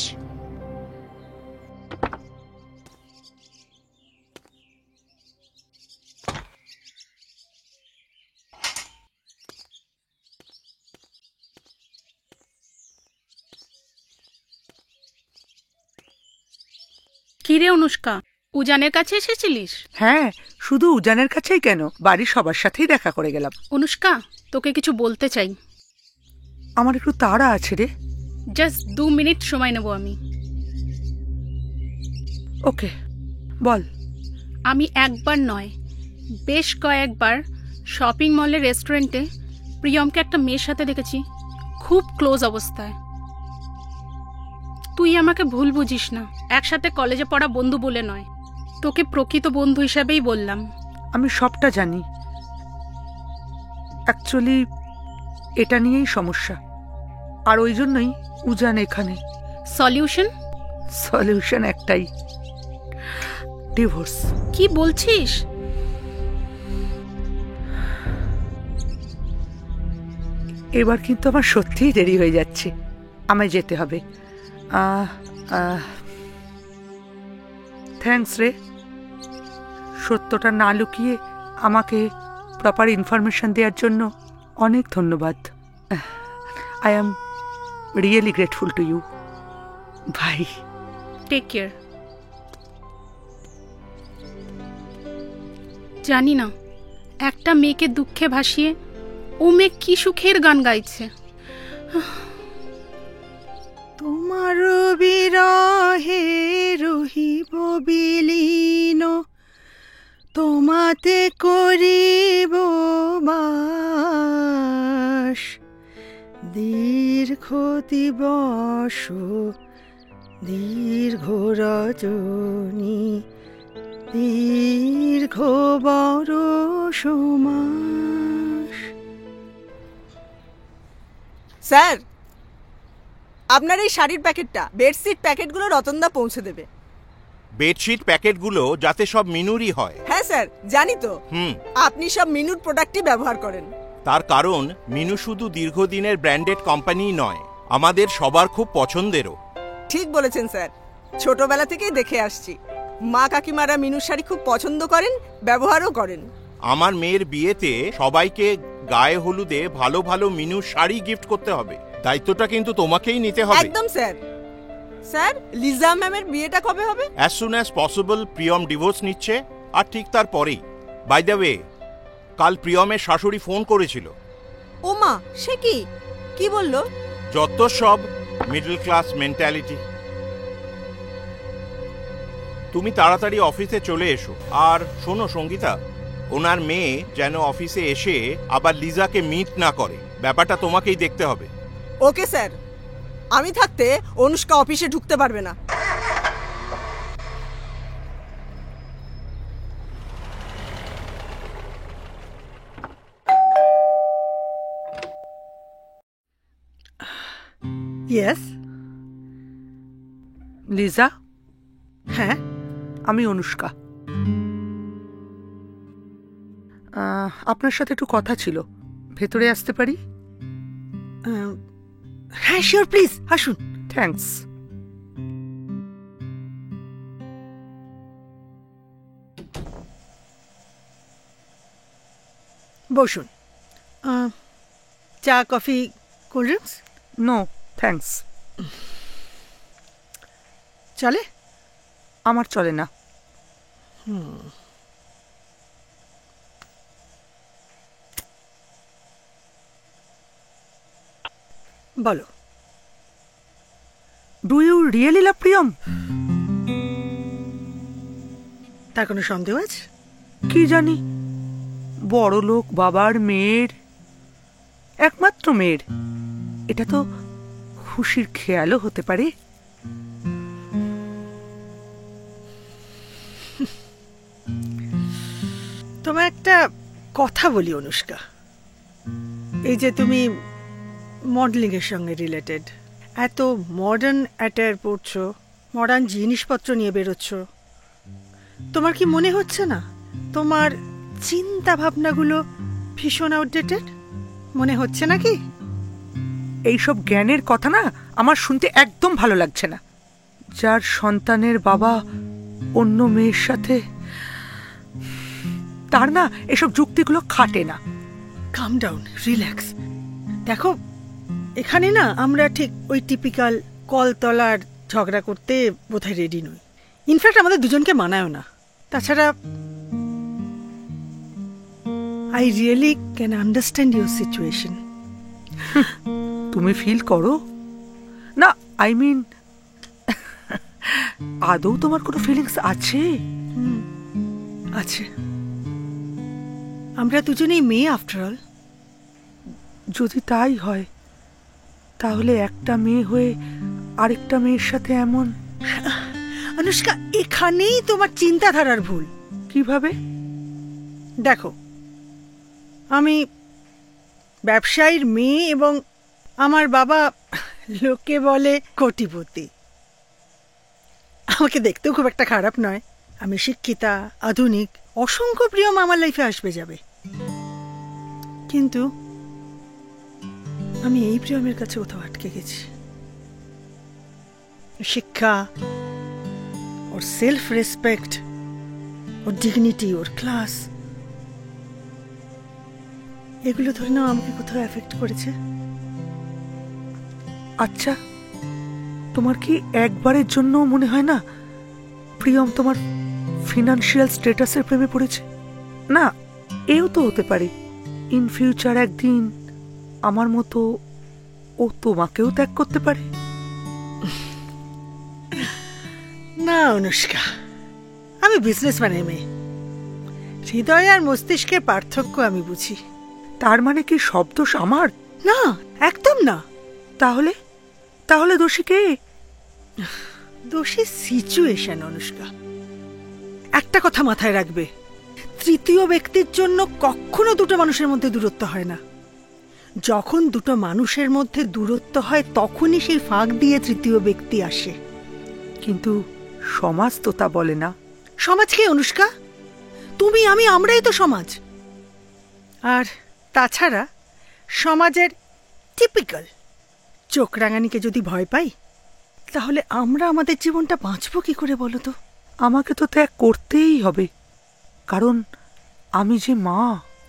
কিরে অনুষ্কা, উজানের কাছে এসেছিলিস? হ্যাঁ, শুধু উজানের কাছেই কেন, বাড়ির সবার সাথেই দেখা করে গেলাম। অনুষ্কা, তোকে কিছু বলতে চাই। আমার একটু তাড়া আছে রে। জাস্ট 2 মিনিট সময় নেব আমি। ওকে, বল। আমি একবার নয়, বেশ কয়েকবার শপিং মলের রেস্টুরেন্টে প্রিয়মকে একটা মেয়ের সাথে দেখেছি, খুব ক্লোজ অবস্থায়। তুই আমাকে ভুল বুঝিস না, একসাথে কলেজে পড়া বন্ধু বলে নয়, তোকে প্রকৃত বন্ধু হিসাবেই বললাম। আমি সবটা জানি। অ্যাকচুয়ালি এটা নিয়েই সমস্যা, আর ওই জন্যই উজান এখানে। সলিউশন? সলিউশন একটাই, ডিভোর্স। কি বলছিস? এবার কিন্তু আমার সত্যিই দেরি হয়ে যাচ্ছে, আমায় যেতে হবে। থ্যাঙ্কস রে, সত্যটা না লুকিয়ে আমাকে প্রপার ইনফরমেশন দেওয়ার জন্য অনেক ধন্যবাদ। I am really grateful to you ভাই। Take care. জানি না একটা মেয়েকে দুঃখে ভাসিয়ে ও মেয়ে কি সুখের গান গাইছে। তোমার বিরহে রহিব বিলীন, তোমাতে করিব বাস, দীর্ঘ দিবস দীর্ঘ রজনী, দীর্ঘ বরষ মাস। স্যার, আপনার এই শাড়ির প্যাকেটটা, বেডশিট প্যাকেটগুলো রতনদা পৌঁছে দেবে। বেডশিট প্যাকেটগুলো যাতে সব মিনুরই হয়। হ্যাঁ স্যার, জানি তো। আপনি সব মিনুর প্রোডাক্টই ব্যবহার করেন। তার কারণ মিনু শুধু দীর্ঘদিনের ব্র্যান্ডেড কোম্পানি নয়, আমাদের সবার খুব পছন্দেরও। ঠিক বলেছেন স্যার, ছোটবেলা থেকেই দেখে আসছি মা কাকিমারা মিনুর শাড়ি খুব পছন্দ করেন, ব্যবহারও করেন। আমার মেয়ের বিয়েতে সবাইকে গায়ে হলুদে ভালো ভালো মিনুর শাড়ি গিফট করতে হবে, দায়িত্বটা কিন্তু তোমাকেই নিতে হবে। একদম স্যার। স্যার, লিজা ম্যামের বিয়েটা কবে হবে? As soon as possible. Priyam divorce নিচ্ছে, আর ঠিক তারপরেই। বাই দ্য ওয়ে, কাল প্রিয়মের শাশুড়ি ফোন করেছিল। ও মা, সে কি কি বললো? যত সব মিডল ক্লাস মেন্টালিটি। তুমি তাড়াতাড়ি অফিসে চলে এসো। আর শোনো সঙ্গীতা, ওনার মেয়ে যেন অফিসে এসে আবার লিজাকে মিট না করে, ব্যাপারটা তোমাকেই দেখতে হবে। ওকে স্যার, আমি থাকতে অনুষ্কা অফিসে ঢুকতে পারবে না। ইয়েস লিজা। হ্যাঁ, আমি অনুষ্কা। আপনার সাথে একটু কথা ছিল, ভেতরে আসতে পারি? হ্যাঁ শিওর, প্লিজ আসুন। থ্যাঙ্কস। বসুন। চা, coffee, cold drinks? No thanks. চলে? আমার চলে না। বলো, do you really love Priyam? তার কোনো সন্দেহ আছে? কি জানি, বড় লোক বাবার মেয়ের, একমাত্র মেয়ের, এটা তো খুশির খেয়ালও হতে পারে। তোমার একটা কথা বলি অনুষ্কা, এই যে তুমি মডেলিং এর সঙ্গে রিলেটেড এত মডার্ন অ্যাটায়ার পরছো, মডার্ন জিনিসপত্র নিয়ে বেরোচ্ছ, তোমার কি মনে হচ্ছে না তোমার চিন্তা ভাবনাগুলো ভীষণ আউটডেটেড মনে হচ্ছে নাকি? এইসব জ্ঞানের কথা না আমার শুনতে একদম ভালো লাগছে না। যার সন্তানের বাবা অন্য মেয়ের সাথে, তার না এসব যুক্তিগুলো খাটে না। কাম ডাউন, রিল্যাক্স। দেখো এখানে না আমরা ঠিক ওই টিপিক্যাল কলতলার ঝগড়া করতে বোধহয় রেডি নই। ইনফ্যাক্ট আমাদের দুজনকে মানায়ও না। তাছাড়া I really can understand your situation. তুমি ফিল করো না, আই মিন আদৌ তোমার কোনো ফিলিংস আছে? আছে, আমরা দুজনেই মেয়ে আফটার অল। যদি তাই হয় তাহলে একটা মেয়ে হয়ে আরেকটা মেয়ের সাথে এমন। অনুষ্কা, এখানেই তোমার চিন্তাধারার ভুল। কিভাবে? দেখো, আমি ব্যবসায়ীর মেয়ে এবং আমার বাবা লোকে বলে কোটিপতি। আমাকে দেখতেও খুব একটা খারাপ নয়। আমি শিক্ষিতা, আধুনিক, অসংখ্য প্রিয়ম আমার লাইফে আসবে যাবে। কিন্তু আমি এই প্রিয়মের কাছে কোথাও আটকে গেছি। শিক্ষা, ওর সেলফ রেসপেক্ট, ওর ডিগনিটি, ওর ক্লাস, এগুলো ধরে নাও আমাকে কোথাও এফেক্ট করেছে। আচ্ছা, তোমার কি একবারের জন্য মনে হয় না প্রিয়ম তোমার ফিনান্সিয়াল স্ট্যাটাসের প্রেমে পড়েছে? না, এও তো হতে পারে ইন ফিউচার একদিন আমার মতো ও তোমাকেও ত্যাগ করতে পারে। না অনুষ্কা, আমি বিজনেসম্যানের মেয়ে। হৃদয় আর মস্তিষ্কের পার্থক্য আমি বুঝি। তার মানে কি সব দোষ আমার? না, একদম না। তাহলে তাহলে দোষী কে? দোষী সিচুয়েশন। অনুষ্কা, একটা কথা মাথায় রাখবে, তৃতীয় ব্যক্তির জন্য কখনো দুটো মানুষের মধ্যে দূরত্ব হয় না। যখন দুটো মানুষের মধ্যে দূরত্ব হয় তখনই সেই ফাঁক দিয়ে তৃতীয় ব্যক্তি আসে। কিন্তু সমাজ তো তা বলে না। সমাজ কি অনুষ্কা? তুমি, আমি, আমরাই তো সমাজ। আর তাছাড়া সমাজের টিপিক্যাল চোখ রাঙানিকে যদি ভয় পাই, তাহলে আমরা আমাদের জীবনটা বাঁচবো কি করে বলো তো? আমাকে তো ত্যাগ করতেই হবে, কারণ আমি যে মা।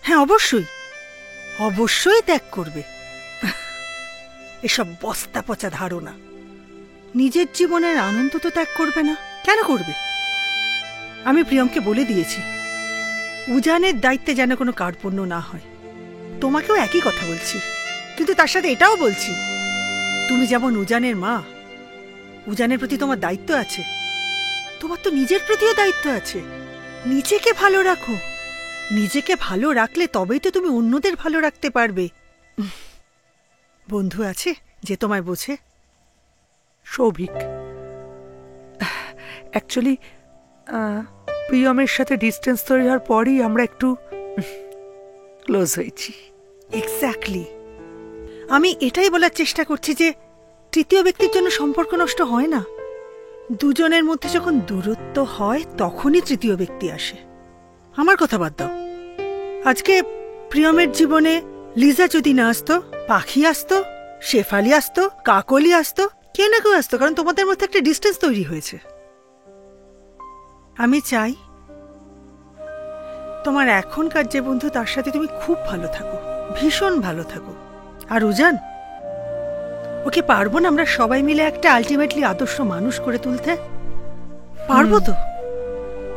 হ্যাঁ, অবশ্যই অবশ্যই ত্যাগ করবে। এসব বস্তা পচা ধারণা। নিজের জীবনের আনন্দ তো ত্যাগ করবে না? কেন করবে? আমি প্রিয়মকে বলে দিয়েছি উজানের দায়িত্বে যেন কোনো কার্পণ্য না হয়। তোমাকেও একই কথা বলছি, কিন্তু তার সাথে এটাও বলছি, তুমি যেমন উজানের মা, উজানের প্রতি তোমার দায়িত্ব আছে, তোমার তো নিজের প্রতিও দায়িত্ব আছে। নিজেকে ভালো রাখো। নিজেকে ভালো রাখলে তবেই তো তুমি অন্যদের ভালো রাখতে পারবে। বন্ধু আছে যে তোমায় বোঝে? সৌভিক। অ্যাকচুয়ালি প্রিয়মের সাথে ডিস্টেন্স তৈরি হওয়ার পরই আমরা একটু ক্লোজ হয়েছি। এক্স্যাক্টলি। আমি এটাই বলার চেষ্টা করছি যে তৃতীয় ব্যক্তির জন্য সম্পর্ক নষ্ট হয় না। দুজনের মধ্যে যখন দূরত্ব হয় তখনই তৃতীয় ব্যক্তি আসে। আমার কথা বাদ দাও, আজকে প্রিয়মের জীবনে লিজা যদি না আসতো, পাখি আসতো, শেফালি আসতো, কাকলি আসতো, কে না কেউ আসতো, কারণ তোমাদের মধ্যে একটা ডিস্টেন্স তৈরি হয়েছে। আমি চাই তোমার এখনকার যে বন্ধু তার সাথে তুমি খুব ভালো থাকো, ভীষণ ভালো থাকো। আর উজান, ওকে পারবো না আমরা সবাই মিলে একটা আলটিমেটলি আদর্শ মানুষ করে তুলতে? পারবো তো?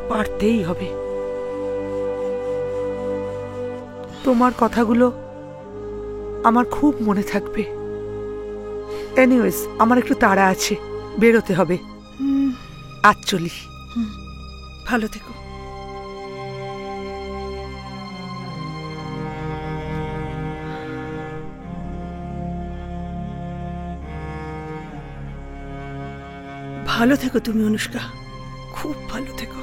পারতেই হবে। তোমার কথাগুলো আমার খুব মনে থাকবে। এনিওয়েজ, আমার একটু তাড়া আছে, বেরোতে হবে। আজ চলি। ভালো থেকো। ভালো থেকো তুমি অনুষ্কা, খুব ভালো থেকো।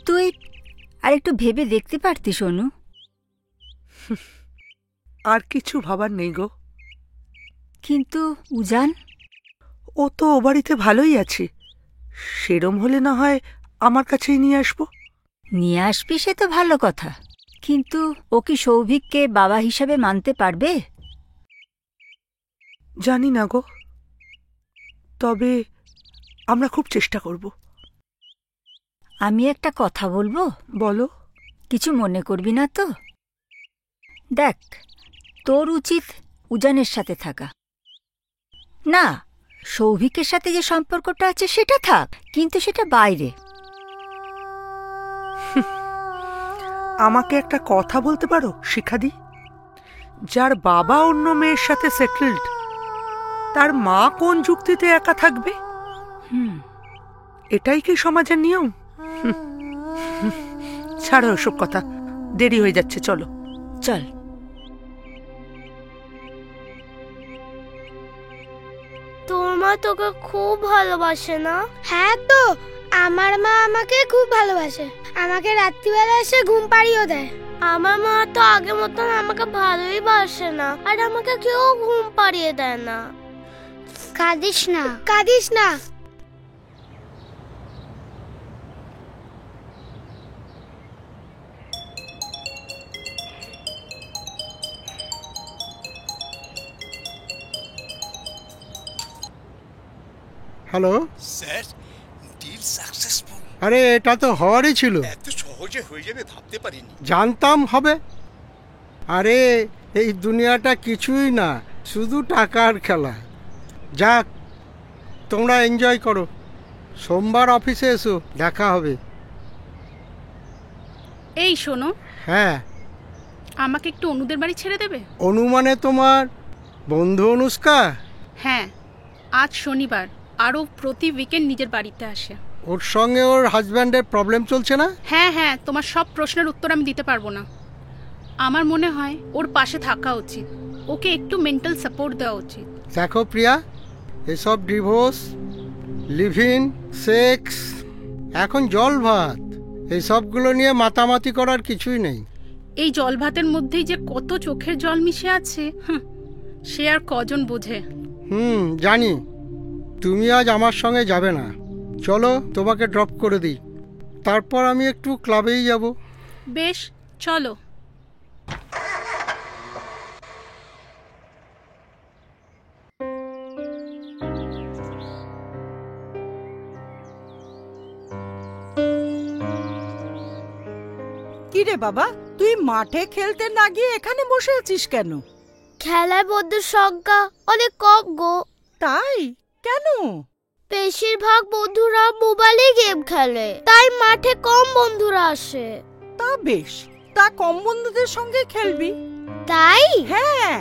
তুই আর একটু ভেবে দেখতে পারতিস অনু। আর কিছু ভাবার নেই গো। কিন্তু উজান, ও তো ও বাড়িতে ভালোই আছে, সেরম হলে না হয় আমার কাছেই নিয়ে আসবো। নিয়ে আসবি সে তো ভালো কথা, কিন্তু ও কি সৌভিককে বাবা হিসাবে মানতে পারবে? জানি না গো, তবে আমরা খুব চেষ্টা করব। আমি একটা কথা বলবো? বলো। কিছু মনে করবি না তো? দেখ, তোর উচিত উজানের সাথে থাকা। না, সৌভিকের সাথে যে সম্পর্কটা আছে সেটা থাক, কিন্তু সেটা বাইরে। আমাকে একটা কথা বলতে পারো শিখাদি? যার বাবা অন্য মেয়ের সাথে সেটেলড, তার মা কোন যুক্তিতে একা থাকবে? এটাই কি সমাজের নিয়ম? ছাড়ো ওসব কথা, দেরি হয়ে যাচ্ছে, চলো। চল। তোর মা তোকে খুব ভালোবাসে না? হ্যাঁ তো, আমার মা আমাকে খুব ভালোবাসে, আমাকে রাত্রিবেলা এসে ঘুম পাড়িয়ে দেয়। আমার মা তো আগের মতন আমাকে ভালোই বাসে না, আর আমাকে কেউ ঘুম পাড়িয়ে দেয় না। কাঁদিস না, কাঁদিস না। Hello sir, deal successful. আরে এটা তো হওয়ারই ছিল। এত সহজে হয়ে যাবে ভাবতে পারিনি। জানতাম হবে। আরে এই দুনিয়াটা কিছুই না, শুধু টাকার খেলা। যাক, তোমরা এনজয় করো, সোমবার অফিসে এসো, দেখা হবে। এই শোনো। হ্যাঁ। আমাকে একটু অনুদের বাড়ি ছেড়ে দেবে? অনু মানে তোমার বন্ধু অনুষ্কা? হ্যাঁ, আজ শনিবার, আরও প্রতি উইকেন্ড নিজের বাড়িতে আসে। ওর সঙ্গে ওর হাজব্যান্ডের প্রবলেম চলছে না? হ্যাঁ হ্যাঁ, তোমার সব প্রশ্নের উত্তর আমি দিতে পারবো না। আমার মনে হয় ওর পাশে থাকা উচিত, ওকে একটু মেন্টাল সাপোর্ট দেওয়া উচিত। দেখো প্রিয়া, এসব ডিভোর্স, লিভ ইন, সেক্স, এখন জল ভাত, এইসবগুলো নিয়ে মাতামাতি করার কিছুই নেই। এই জল ভাতের মধ্যেই যে কত চোখের জল মিশে আছে, সে আর কজন বোঝে। জানি। তুমি আজ আমার সঙ্গে যাবে না, চলো তোমাকে ড্রপ করে দিই, তারপর আমি একটু ক্লাবেই যাব। বেশ, চলো। কি রে বাবা, তুই মাঠে খেলতে না গিয়ে এখানে বসে আছিস কেন? খেলার বন্ধুর সংখ্যা অনেক কম গো। তাই? কেন? বেশিরভাগ বন্ধুরা মোবাইলে গেম খেলে, তাই মাঠে কম বন্ধুরা আসে। তা বেশ, তা কম বন্ধুদের সঙ্গে খেলবি। তাই? হ্যাঁ।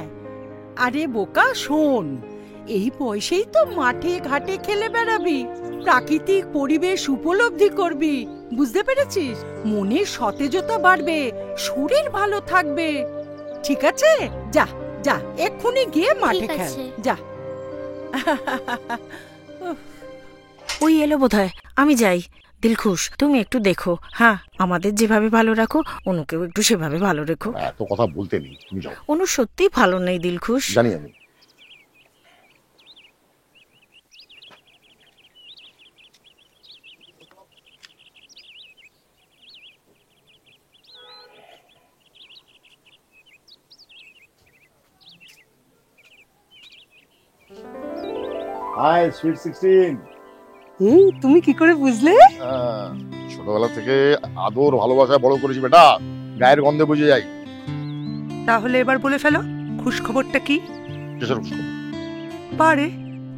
আরে বোকা শোন, এই বয়সেই তো মাঠে ঘাটে খেলে বেড়াবি, প্রাকৃতিক পরিবেশ উপলব্ধি করবি, বুঝতে পেরেছিস? মনের সতেজতা বাড়বে, শরীর ভালো থাকবে। ঠিক আছে, যা যা, এক্ষুনি গিয়ে মাঠে খেল, যা। ওই এলো বোধহয়, আমি যাই। দিলখুশ, তুমি একটু দেখো, হ্যাঁ, আমাদের যেভাবে ভালো রাখো অনুকেও একটু সেভাবে ভালো রেখো। এত কথা বলতে নেই, তুমি যাও। অনু সত্যিই ভালো নেই দিলখুশ। জানি আমি। Hi sweet 16। তুমি কি করে বুঝলে? ছোটবেলা থেকে আদর ভালোবাসায় বড় করেছি বেটা, গায়ের গন্ধে বুঝে যাই। তাহলে এবার বলে ফেলো, খুশ খবরটা কি? কিসের খুশ খবর? পারে,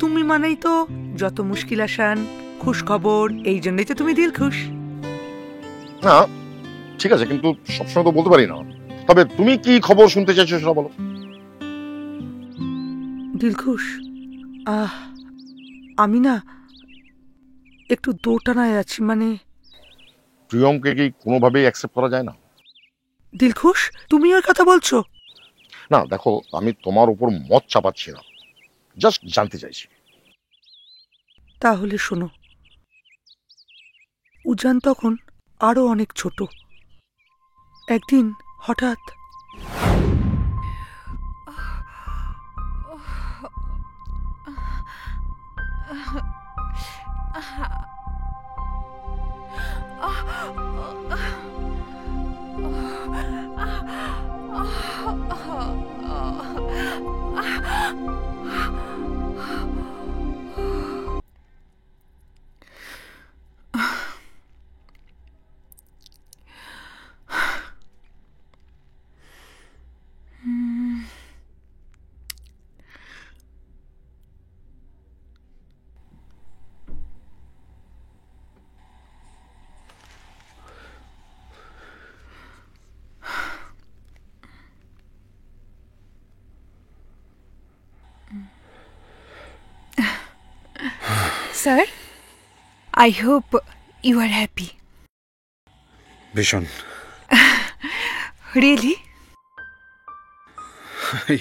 তুমি মানেই তো যত মুশকিল আসান খুশ খবর, এই জন্যই তো তুমি দিলখুশ। না ঠিক আছে, কিন্তু সবসময় তো বলতে পারি না। তবে তুমি কি খবর শুনতে চাইছো সেটা বলো। দিলখুশ, আমি না একটু দোটানায় আছি। মানে প্রিয়মকে কি কোনোভাবেই অ্যাকসেপ্ট করা যায় না? দিলখুশ, তুমি ওর কথা বলছো? না দেখো, আমি তোমার উপর মত চাপাচ্ছি না, জাস্ট জানতে চাইছি। তাহলে শোনো, উজান তখন আরো অনেক ছোট। একদিন হঠাৎ Sir, I hope you are happy. ভীষণ। Really?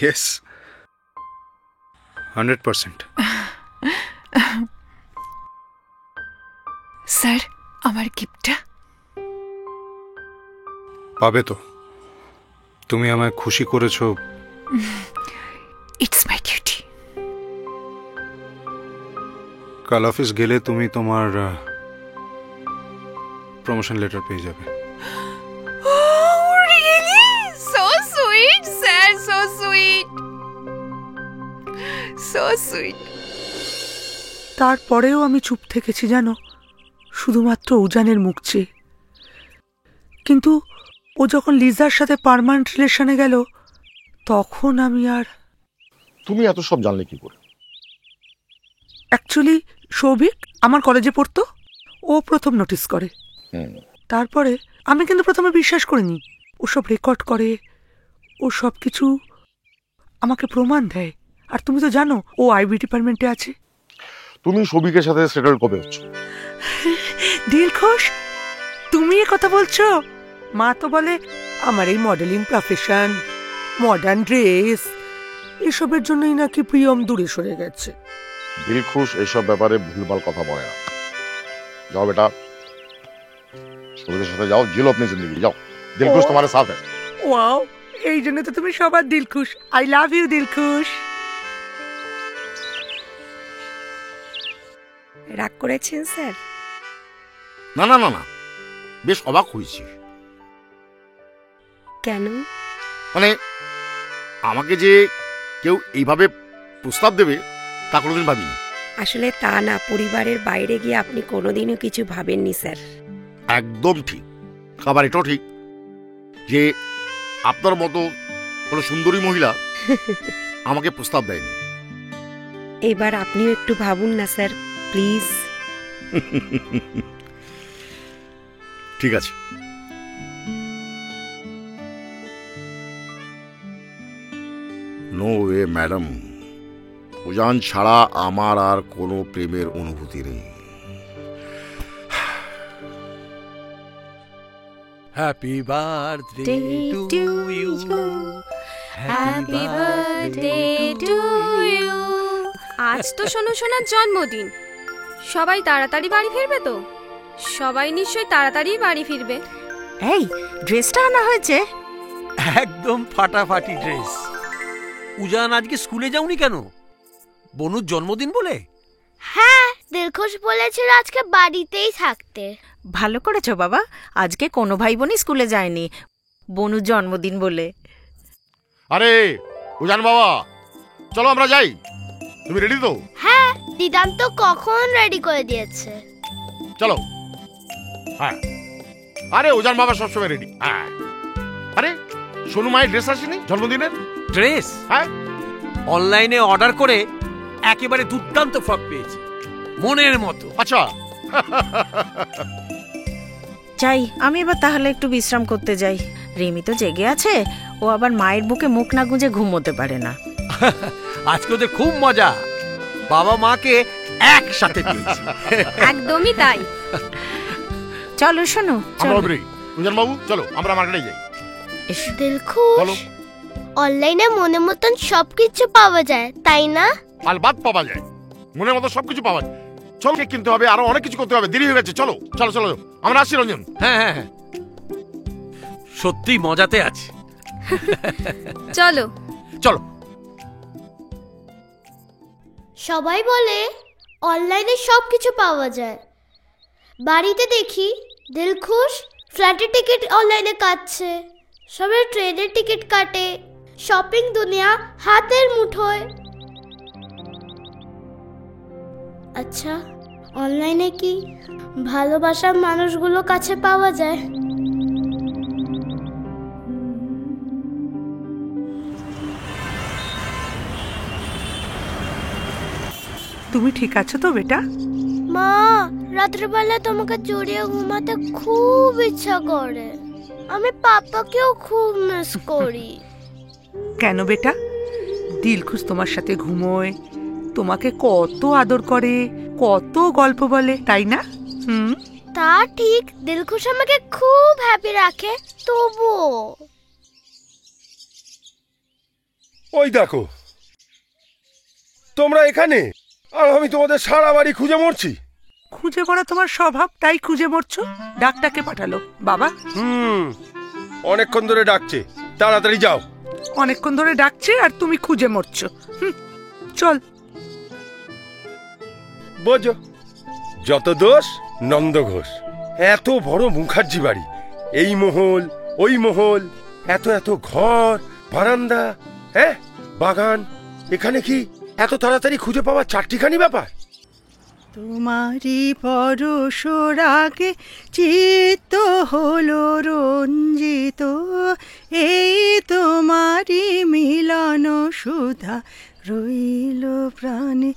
Yes, 100%. স্যার, আমার গিফটটা পাবে তো। তুমি আমায় খুশি করেছো। It's my duty. কাল অফিস গেলে তুমি তোমার প্রমোশন লেটার পেয়ে যাবে। Oh, really? So sweet, sir. So sweet. So sweet. তারপরেও আমি চুপ থেকেছি জানো, শুধুমাত্র উজানের মুখ চেয়ে। কিন্তু ও যখন লিজার সাথে পার্মানেন্ট রিলেশনে গেল, তখন আমি আর। তুমি এত সব জানলে কি করে? অ্যাকচুয়ালি সৌভিক আমার কলেজে পড়তো, ও প্রথম নোটিস করে। তারপরে আমি কিন্তু প্রথমে বিশ্বাস করিনি। ও সব রেকর্ড করে, ও সব কিছু আমাকে প্রমাণ দেয়। আর তুমি তো জানো ও আইবি ডিপার্টমেন্টে আছে। তুমি সৌভিকের সাথে সেটেল কবে হচ্ছে? দিলখুশ, তুমি এ কথা বলছো? মা তো বলে আমার এই মডেলিং প্রফেশন, মডার্ন ড্রেস, এসবের জন্যই নাকি প্রিয়ম দূরে সরে গেছে। দিলখুশ এসব ব্যাপারে ভুলভাল কথা বলে না। যাও বেটা, সৌভিকের সাথে যাও, জিলো আপনি জিন্দগি যাও। দিলখুশ তোমার সাথে। ওয়াও, এই জন্য তো তুমি সবার Dilkhush. I love you Dilkhush. রাগ করেছেন স্যার? না না না না, বেশ অবাক হয়েছি। কেন? মানে আমাকে যে কেউ এইভাবে প্রস্তাব দেবে তা কোনোদিন ভাবিনি। আসলে তা না, পরিবারের বাইরে গিয়ে আপনি কোনোদিনও কিছু ভাবেননি স্যার। একদম ঠিক। আবার এটাও ঠিক যে আপনার মতো কোনো সুন্দরী মহিলা আমাকে প্রস্তাব দেয়নি। এবার আপনিও একটু ভাবুন না স্যার, প্লিজ। ঠিক আছে। নো ওয়ে ম্যাডাম, উজান ছাড়া আমার আর কোনো প্রেমের অনুভূতি নেই। Happy birthday to you, happy birthday to you. আজ তো সোনু সোনার জন্মদিন, সবাই তাড়াতাড়ি বাড়ি ফিরবে তো? সবাই নিশ্চয়ই তাড়াতাড়ি বাড়ি ফিরবে। এই ড্রেসটা আনা হয়েছে? একদম ফাটাফাটি ড্রেস। উজান আজকে স্কুলে যাওনি কেন? বনুর জন্মদিন বলে? হ্যাঁ, দিলখুশ বলেছিল আজকে বাড়িতেই থাকতে। ভালো করেছো বাবা, আজকে কোনো ভাই বোনই স্কুলে যায়নি বনুর জন্মদিন বলে। আরে উজান বাবা, চলো আমরা যাই। তুমি রেডি তো? হ্যাঁ, দিদান্ত কখন রেডি করে দিয়েছে। চলো। হ্যাঁ, আরে উজান বাবা সবসময় রেডি। হ্যাঁ, আরে সোনু মায়ের ড্রেস আসেনি জন্মদিনের? ড্রেস? হ্যাঁ, অনলাইনে অর্ডার করে একেবারে দুর্দান্ত ফ্রক পেয়েছি, মনের মতো। আচ্ছা, যাই, আমি এবার তাহলে একটু বিশ্রাম করতে যাই। রিমি তো জেগে আছে, ও আবার মায়ের বুকে মুখ না গুঁজে ঘুমোতে পারে না। আজকে ওদের খুব মজা, বাবা মাকে একসাথে পেয়েছি। একদমই তাই। চলো শোনো, রঞ্জন বাবু চলো আমরা মার্কেটে যাই। দিলখুশ, অনলাইনে মনের মতন সবকিছু পাওয়া যায় তাই না? আলবাত পাওয়া যায়, মনের মতো সবকিছু পাওয়া যায়। চলো কেক কিনতে হবে, আরো অনেক কিছু করতে হবে, দেরি হয়ে গেছে। চলো চলো চলো আমরা আসছি রঞ্জন। হ্যাঁ হ্যাঁ হ্যাঁ, সত্যি মজাতে আছে। চলো চলো। সবাই বলে অনলাইনে সবকিছু পাওয়া যায়, বাড়িতে দেখি দিলখুশ ফ্লাইটের টিকিট অনলাইনে কাটছে, সবাই ট্রেনের টিকিট কাটে, শপিং দুনিয়া হাতের মুঠোয়। আচ্ছা, অনলাইনে কি ভালোবাসার মানুষগুলো কাছে পাওয়া যায়? তুমি ঠিক আছো তো বেটা? মা, রাত্রেবেলা তোমাকে জড়িয়ে ঘুমাতে খুব ইচ্ছা করে, আমি পাপাকেও খুব মিস করি। কেন বেটা? দিলখুশ তোমার সাথে ঘুমোয়, তোমাকে কত আদর করে, কত গল্প বলে, তাই না? তা ঠিক, দিলখুশ আমাকে খুব হ্যাপি রাখে, তবুও। ওই দেখো তোমরা এখানে, আর আমি তোমাদের সারা বাড়ি খুঁজে মরছি। খুঁজে মরা তোমার স্বভাব, তাই খুঁজে মরছো। ডাক্তারকে পাঠালো বাবা। অনেকক্ষণ ধরে ডাকছে, তাড়াতাড়ি যাও। অনেকক্ষণ ধরে ডাকছে আর তুমি খুঁজে মরছো। চল। বোঝো, যত দোষ নন্দ ঘোষ। এত বড় মুখার্জি বাড়ি, এই মহল ওই মহল, এত এত ঘর, বারান্দা, হ্যাঁ বাগান, এখানে কি এত তাড়াতাড়ি খুঁজে পাওয়া চারটিখানি ব্যাপার? তোমারি পরশ রাগে চিত্ত হলো রঞ্জিত, এই তোমারি মিলন সুধা রইল প্রাণে।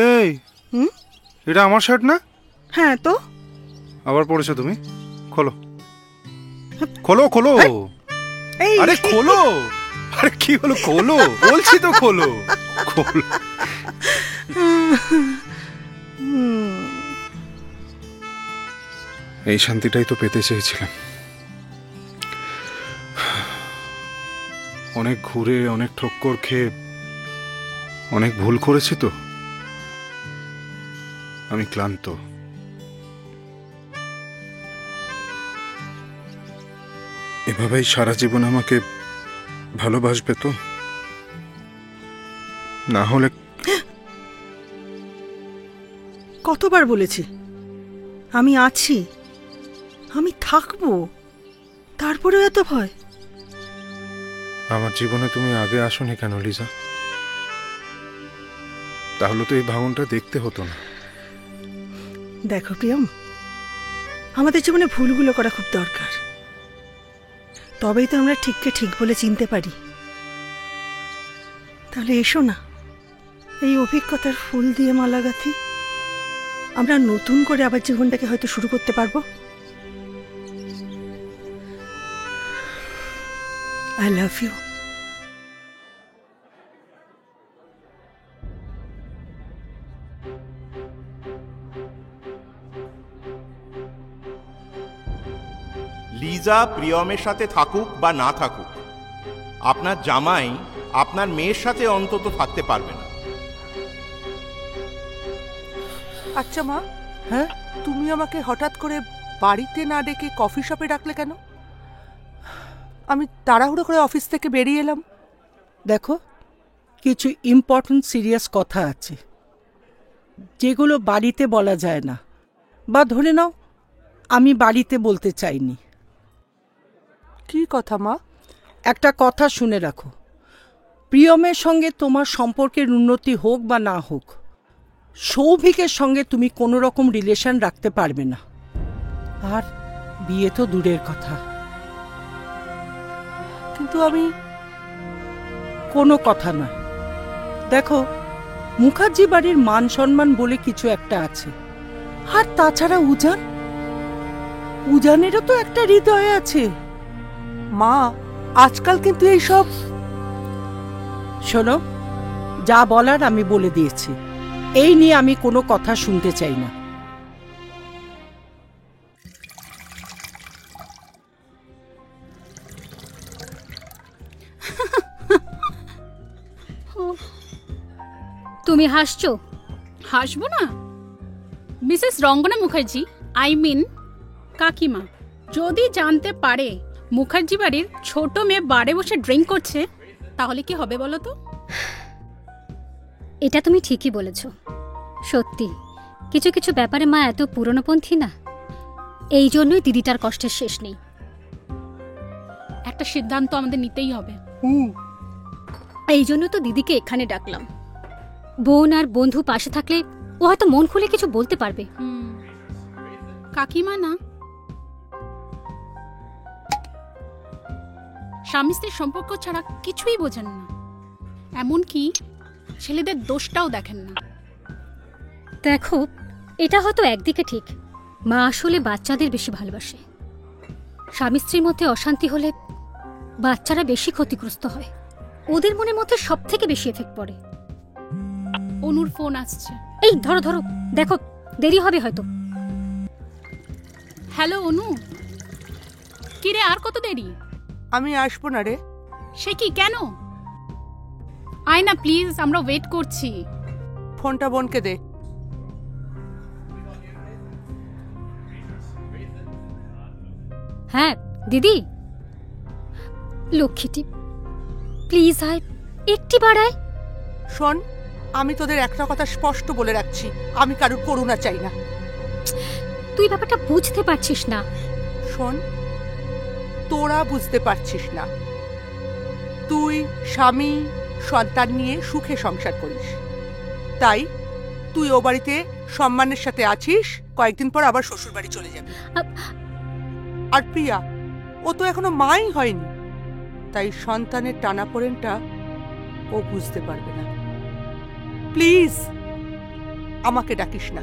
এই এটা আমার শার্ট না? হ্যাঁ তো। আবার পড়েছো তুমি? খোলো খোলো খোলো। আরে খোলো, আরে কি হলো? খোলো বলছি তো, খোলো খোলো। এই শান্তিটাই তো পেতে চেয়েছিলাম। অনেক ঘুরে, অনেক ঠক্কর খেয়ে, অনেক ভুল করেছি তো, আমি ক্লান্ত। এভাবেই সারা জীবন আমাকে ভালোবাসবে তো? না হলে? কতবার বলেছি আমি আছি, আমি থাকবো, তারপরেও এত ভয়। আমার জীবনে তুমি আগে আসোনি কেন লিজা? তাহলে তো এই ভাঙনটা দেখতে হতো না। দেখো প্রিয়ম, আমাদের জীবনে ভুলগুলো করা খুব দরকার, তবেই তো আমরা ঠিককে ঠিক বলে চিনতে পারি। তাহলে এসো না, এই অভিজ্ঞতার ফুল দিয়ে মালা গাঁথি, আমরা নতুন করে আবার জীবনটাকে হয়তো শুরু করতে পারবো। I love you. লিজা প্রিয়মের সাথে থাকুক বা না থাকুক, আপনার জামাই আপনার মেয়ের সাথে অন্তত থাকতে পারবে না। আচ্ছা মা, হ্যাঁ তুমি আমাকে হঠাৎ করে বাড়িতে না ডেকে কফি শপে ডাকলে কেন? আমি তাড়াহুড়ো করে অফিস থেকে বেরিয়ে এলাম। দেখো, কিছু ইম্পর্টেন্ট সিরিয়াস কথা আছে যেগুলো বাড়িতে বলা যায় না, বা ধরে নাও আমি বাড়িতে বলতে চাইনি। কি কথা মা? একটা কথা শুনে রাখো, প্রিয়মের সঙ্গে তোমার সম্পর্কের উন্নতি হোক বা না হোক, সৌভিকের সঙ্গে তুমি কোনো রকম রিলেশন রাখতে পারবে না। আর বিয়ে তো দূরের কথা। কিন্তু আমি কোনো কথা নয়। দেখো, মুখার্জি বাড়ির মান সম্মান বলে কিছু একটা আছে। আর তাছাড়া উজানেরও তো একটা হৃদয় আছে। মা, আজকাল কিন্তু এইসব। শোনো, যা বলার আমি বলে দিয়েছি। এই নিয়ে আমি কোনো কথা শুনতে চাই না। তুমি হাসছো? হাসবো না? Mrs Rangana Mukherjee, I mean কাকিমা, যদি জানতে পারে মুখার্জি বাড়ির ছোট মেয়ে বারে বসে ড্রিঙ্ক করছে, তাহলে কি হবে বলো তো? এটা তুমি ঠিকই বলেছ। সত্যি কিছু কিছু ব্যাপারে মা এত পুরনোপন্থী না, এই জন্যই দিদিটার কষ্টের শেষ নেই। একটা সিদ্ধান্ত আমাদের নিতেই হবে। এই জন্য তো দিদিকে এখানে ডাকলাম। বোন আর বন্ধু পাশে থাকলে ও হয়তো মন খুলে কিছু বলতে পারবে। কাকিমা না স্বামী স্ত্রীর সম্পর্ক ছাড়া কিছুই বোঝেন না, এমনকি ছেলেদের দোষটাও দেখেন না। দেখো, এটা হয়তো একদিকে ঠিক, মা আসলে বাচ্চাদের বেশি ভালোবাসে। স্বামী স্ত্রীর মধ্যে অশান্তি হলে বাচ্চারা বেশি ক্ষতিগ্রস্ত হয়, ওদের মনের মধ্যে সব থেকে বেশি এফেক্ট পড়ে। অনুর ফোন আসছে। এই ধরো ধরো, দেখো দেরি হবে হয়তো। হ্যালো অনু, কি রে, আর কত দেরি? আমি আসবো না রে। সে কি, কেন? আয় না প্লিজ, আমরা ওয়েট করছি। ফোনটা বোনকে দে। হ্যাঁ দিদি, লক্ষ্মীটি প্লিজ আয়, একটি বাড়ায়। শোন, আমি তোদের একটা কথা স্পষ্ট বলে রাখছি, আমি কারোর করুণা চাই না। তুই ব্যাপারটা বুঝতে পারছিস না। শোন, তোরা বুঝতে পারছিস না। তুই স্বামী সন্তান নিয়ে সুখে সংসার করিস, তাই তুই ও বাড়িতে সম্মানের সাথে আছিস, কয়েকদিন পর আবার শ্বশুর বাড়ি চলে যাবি। আর প্রিয়া, ও তো এখনো মাই হয়নি, তাই সন্তানের টানাপোড়েনটা ও বুঝতে পারবে না। প্লিজ আমাকে ডাকিস না।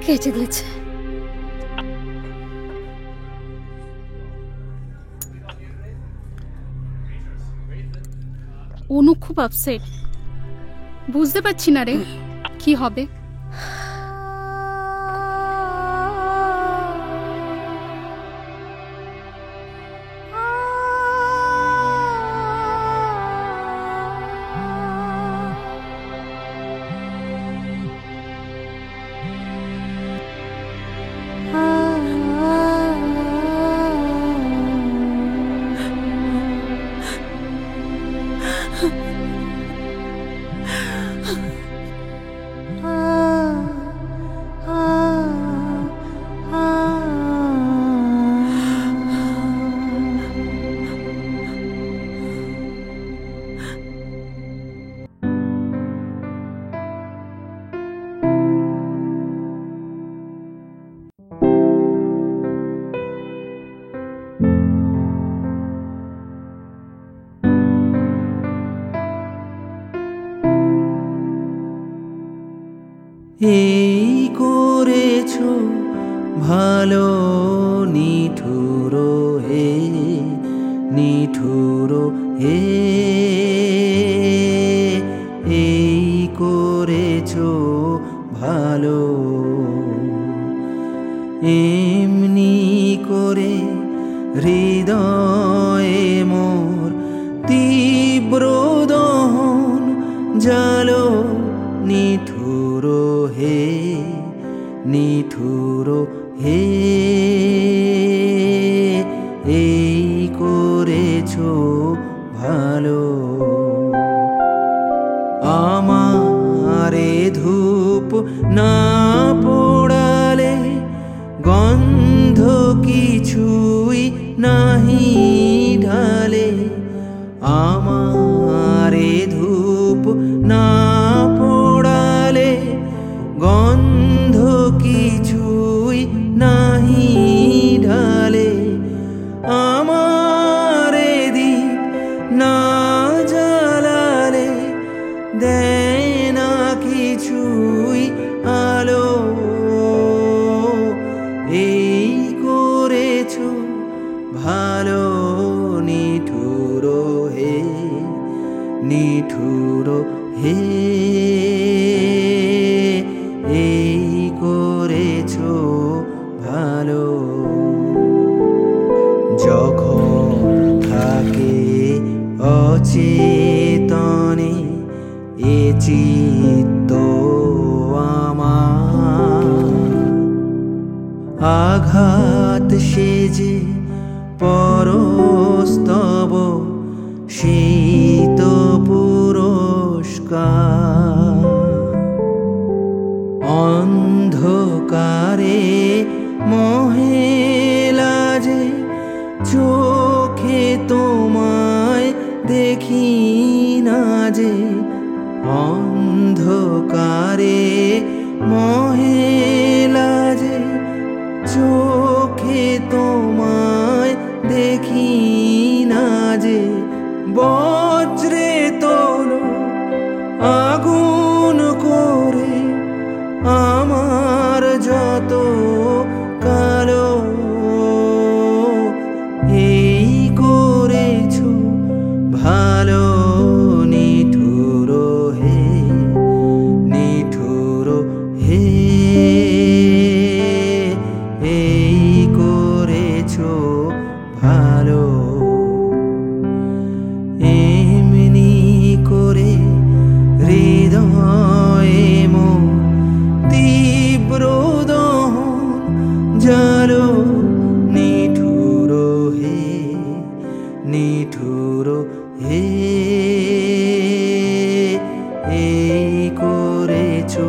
কেটে দিয়েছে। অনু খুব আপসেট, বুঝতে পারছি না রে কি হবে। এই করেছো ভালো নিঠুরো হে, নিঠুরো হে, এই করেছো ভালো, এমনি করে হৃদয়ে মোর তীব্র দহন জালো, নিঠুরো হে, নিঠুরো হে, এই করেছো ভালো। আমারে ধূপ না পোড়ালে গন্ধ কিছুই নাহি ঢালে, আমারে ধূপ না পোড়ালে গন্ধ কিছুই নাহি ঢালে, আমারে দীপ না কিছুই আলো এই করেছো ভালো নিঠুরো হে নিঠুরো হে এই করেছো ভালো যখন থাকে অচেতনে এ চিত্ত আমার আঘাত সেজে পরস্তব শীত পুরস্কার অন্ধকারে মহেলাজে চোখে তোমায় দেখি না যে অন্ধকারে মহেলাজে চোখে তোমায় দেখি না যে বজ্রে তোলো আগুন করে আমার যত কালো এই করেছো ভালো নিঠুরো হে নিঠুরো হে এই করেছো ভালো এমনি করে হৃদয়ে মোর তীব্র দহন জালো নিঠুরো হে নিঠুরো হে এই করেছো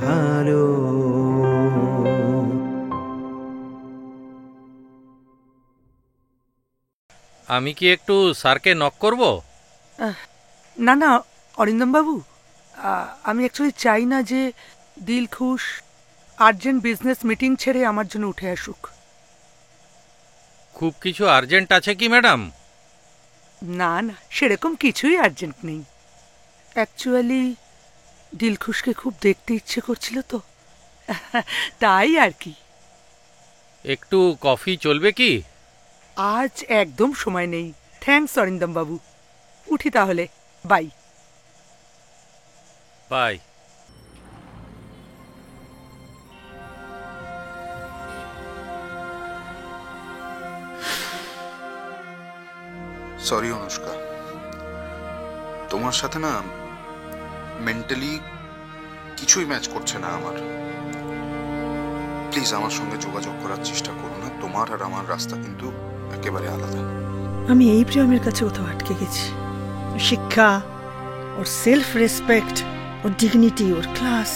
ভালো আমি কি একটু স্যারকে নক করব? না না অরিন্দম বাবু, আমি অ্যাকচুয়ালি চাই না যে দিলখুশ আর্জেন্ট বিজনেস মিটিং ছেড়ে আমার জন্য উঠে আসুক। খুব কিছু আর্জেন্ট আছে কি ম্যাডাম? না না, সেরকম কিছুই আর্জেন্ট নেই। অ্যাকচুয়ালি দিলখুশকে খুব দেখতে ইচ্ছে করছিল তো, তাই আর কি। একটু কফি চলবে কি? আজ একদম সময় নেই। থ্যাঙ্কস অরিন্দম বাবু, উঠি তাহলে, বাই বাই। সরি অনুষ্কা, তোমার সাথে না মেন্টালি কিছুই ম্যাচ করছে না আমার। প্লিজ আমার সঙ্গে যোগাযোগ করার চেষ্টা করো না। তোমার আর আমার রাস্তা কিন্তু একেবারে আলাদা। আমি এই প্রিয়মের কাছে কোথাও আটকে গেছি। শিক্ষা, ওর সেলফ রেসপেক্ট, ওর ডিগনিটি, ওর ক্লাস,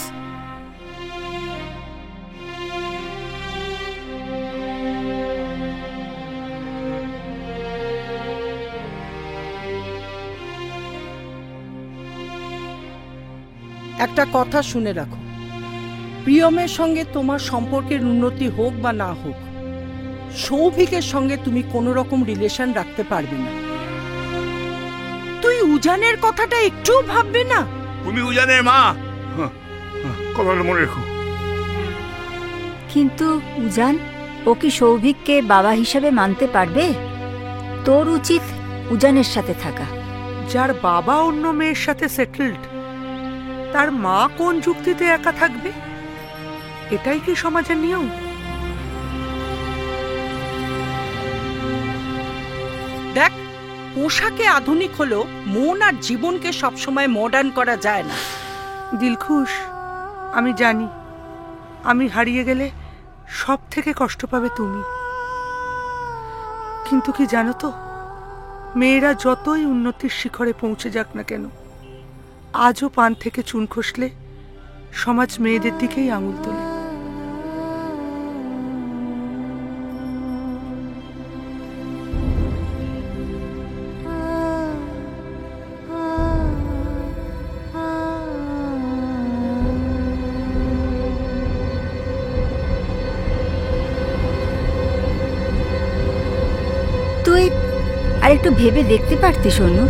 একটা কথা শুনে রাখো, প্রিয়মের সঙ্গে তোমার সম্পর্কের উন্নতি হোক বা না হোক, সৌভিকের সঙ্গে তুমি কোনো রকম রিলেশন রাখতে পারবে না। তুই উজানের কথাটা একটু ভাববে না? তুমি উজানের মা, কথাটা মনে রেখো। কিন্তু উজান, ও কি সৌভিককে বাবা হিসাবে মানতে পারবে? তোর উচিত উজানের সাথে থাকা। যার বাবা অন্য মেয়ের সাথে সেটেলড, তার মা কোন যুক্তিতে একা থাকবে? এটাই কি সমাজের নিয়ম? দেখ, পোশাকে আধুনিক হলো, মন আর জীবনকে সবসময় মডার্ন করা যায় না। দিলখুশ, আমি জানি আমি হারিয়ে গেলে সব থেকে কষ্ট পাবে তুমি। কিন্তু কি জানো তো, মেয়েরা যতই উন্নতির শিখরে পৌঁছে যাক না কেন, আজও পান থেকে চুন খসলে সমাজ মেয়েদের দিকেই আঙুল তোলে। তুই আর একটু ভেবে দেখতে পারতিস অনু।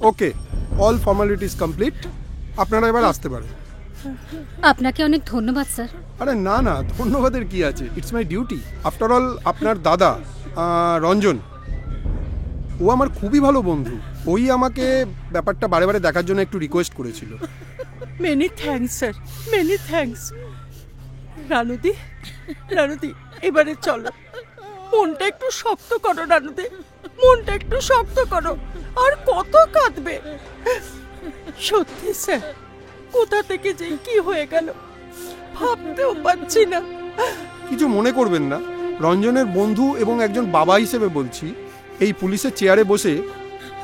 ওকে, অল ফর্মালিটিস কমপ্লিট, আপনারা এবার আসতে পারেন। আপনাকে অনেক ধন্যবাদ স্যার। আরে না না, ধন্যবাদের কি আছে, it's my duty. After all আপনার দাদা রঞ্জন, ও আমার খুবই ভালো বন্ধু। ওই আমাকে ব্যাপারটা বারে বারে দেখার জন্য একটু রিকোয়েস্ট করেছিল। Many thanks sir, many thanks. রানুদি, রানুদি, এবারে চলো। মনটা একটু শক্ত করো রানুদি, মনটা একটু শক্ত করো। আর কত কাঁদবে? সত্যি স্যার, কোথা থেকে যে কি হয়ে গেল ভাবতেও পারছি না। কিছু মনে করবেন না, রঞ্জনের বন্ধু এবং একজন বাবা হিসেবে বলছি, এই পুলিশের চেয়ারে বসে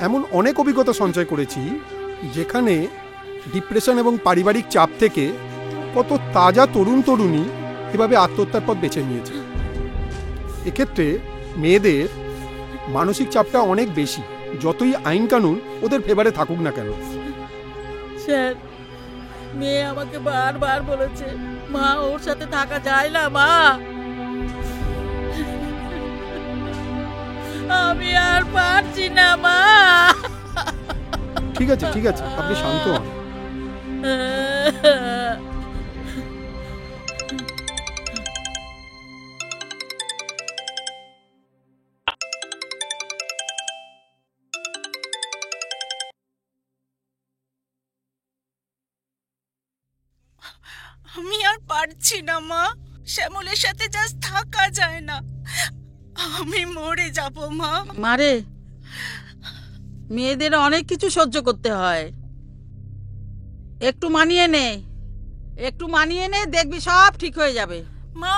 এমন অনেক অভিজ্ঞতা সঞ্চয় করেছি যেখানে ডিপ্রেশন এবং পারিবারিক চাপ থেকে কত তাজা তরুণ তরুণী এভাবে আত্মহত্যার পথ বেছে নিয়েছে। এক্ষেত্রে মেয়েদের মানসিক চাপটা অনেক বেশি, যতই আইন কানুন ওদের ফেভারে থাকুক না কেন। স্যার, মেয়ে আমাকে বারবার বলেছে, মা ওর সাথে থাকা যায় না মা। আমি আর পারছি না মা। ঠিক আছে ঠিক আছে, আপনি শান্ত হন। আমি আর পারছি না মা, শ্যামলের সাথে জাস্ট থাকা যায় না, আমি মরে যাব মা। মারে, মেয়েদের অনেক কিছু সহ্য করতে হয়, একটু মানিয়ে নে, একটু মানিয়ে নে, দেখবি সব ঠিক হয়ে যাবে। মা,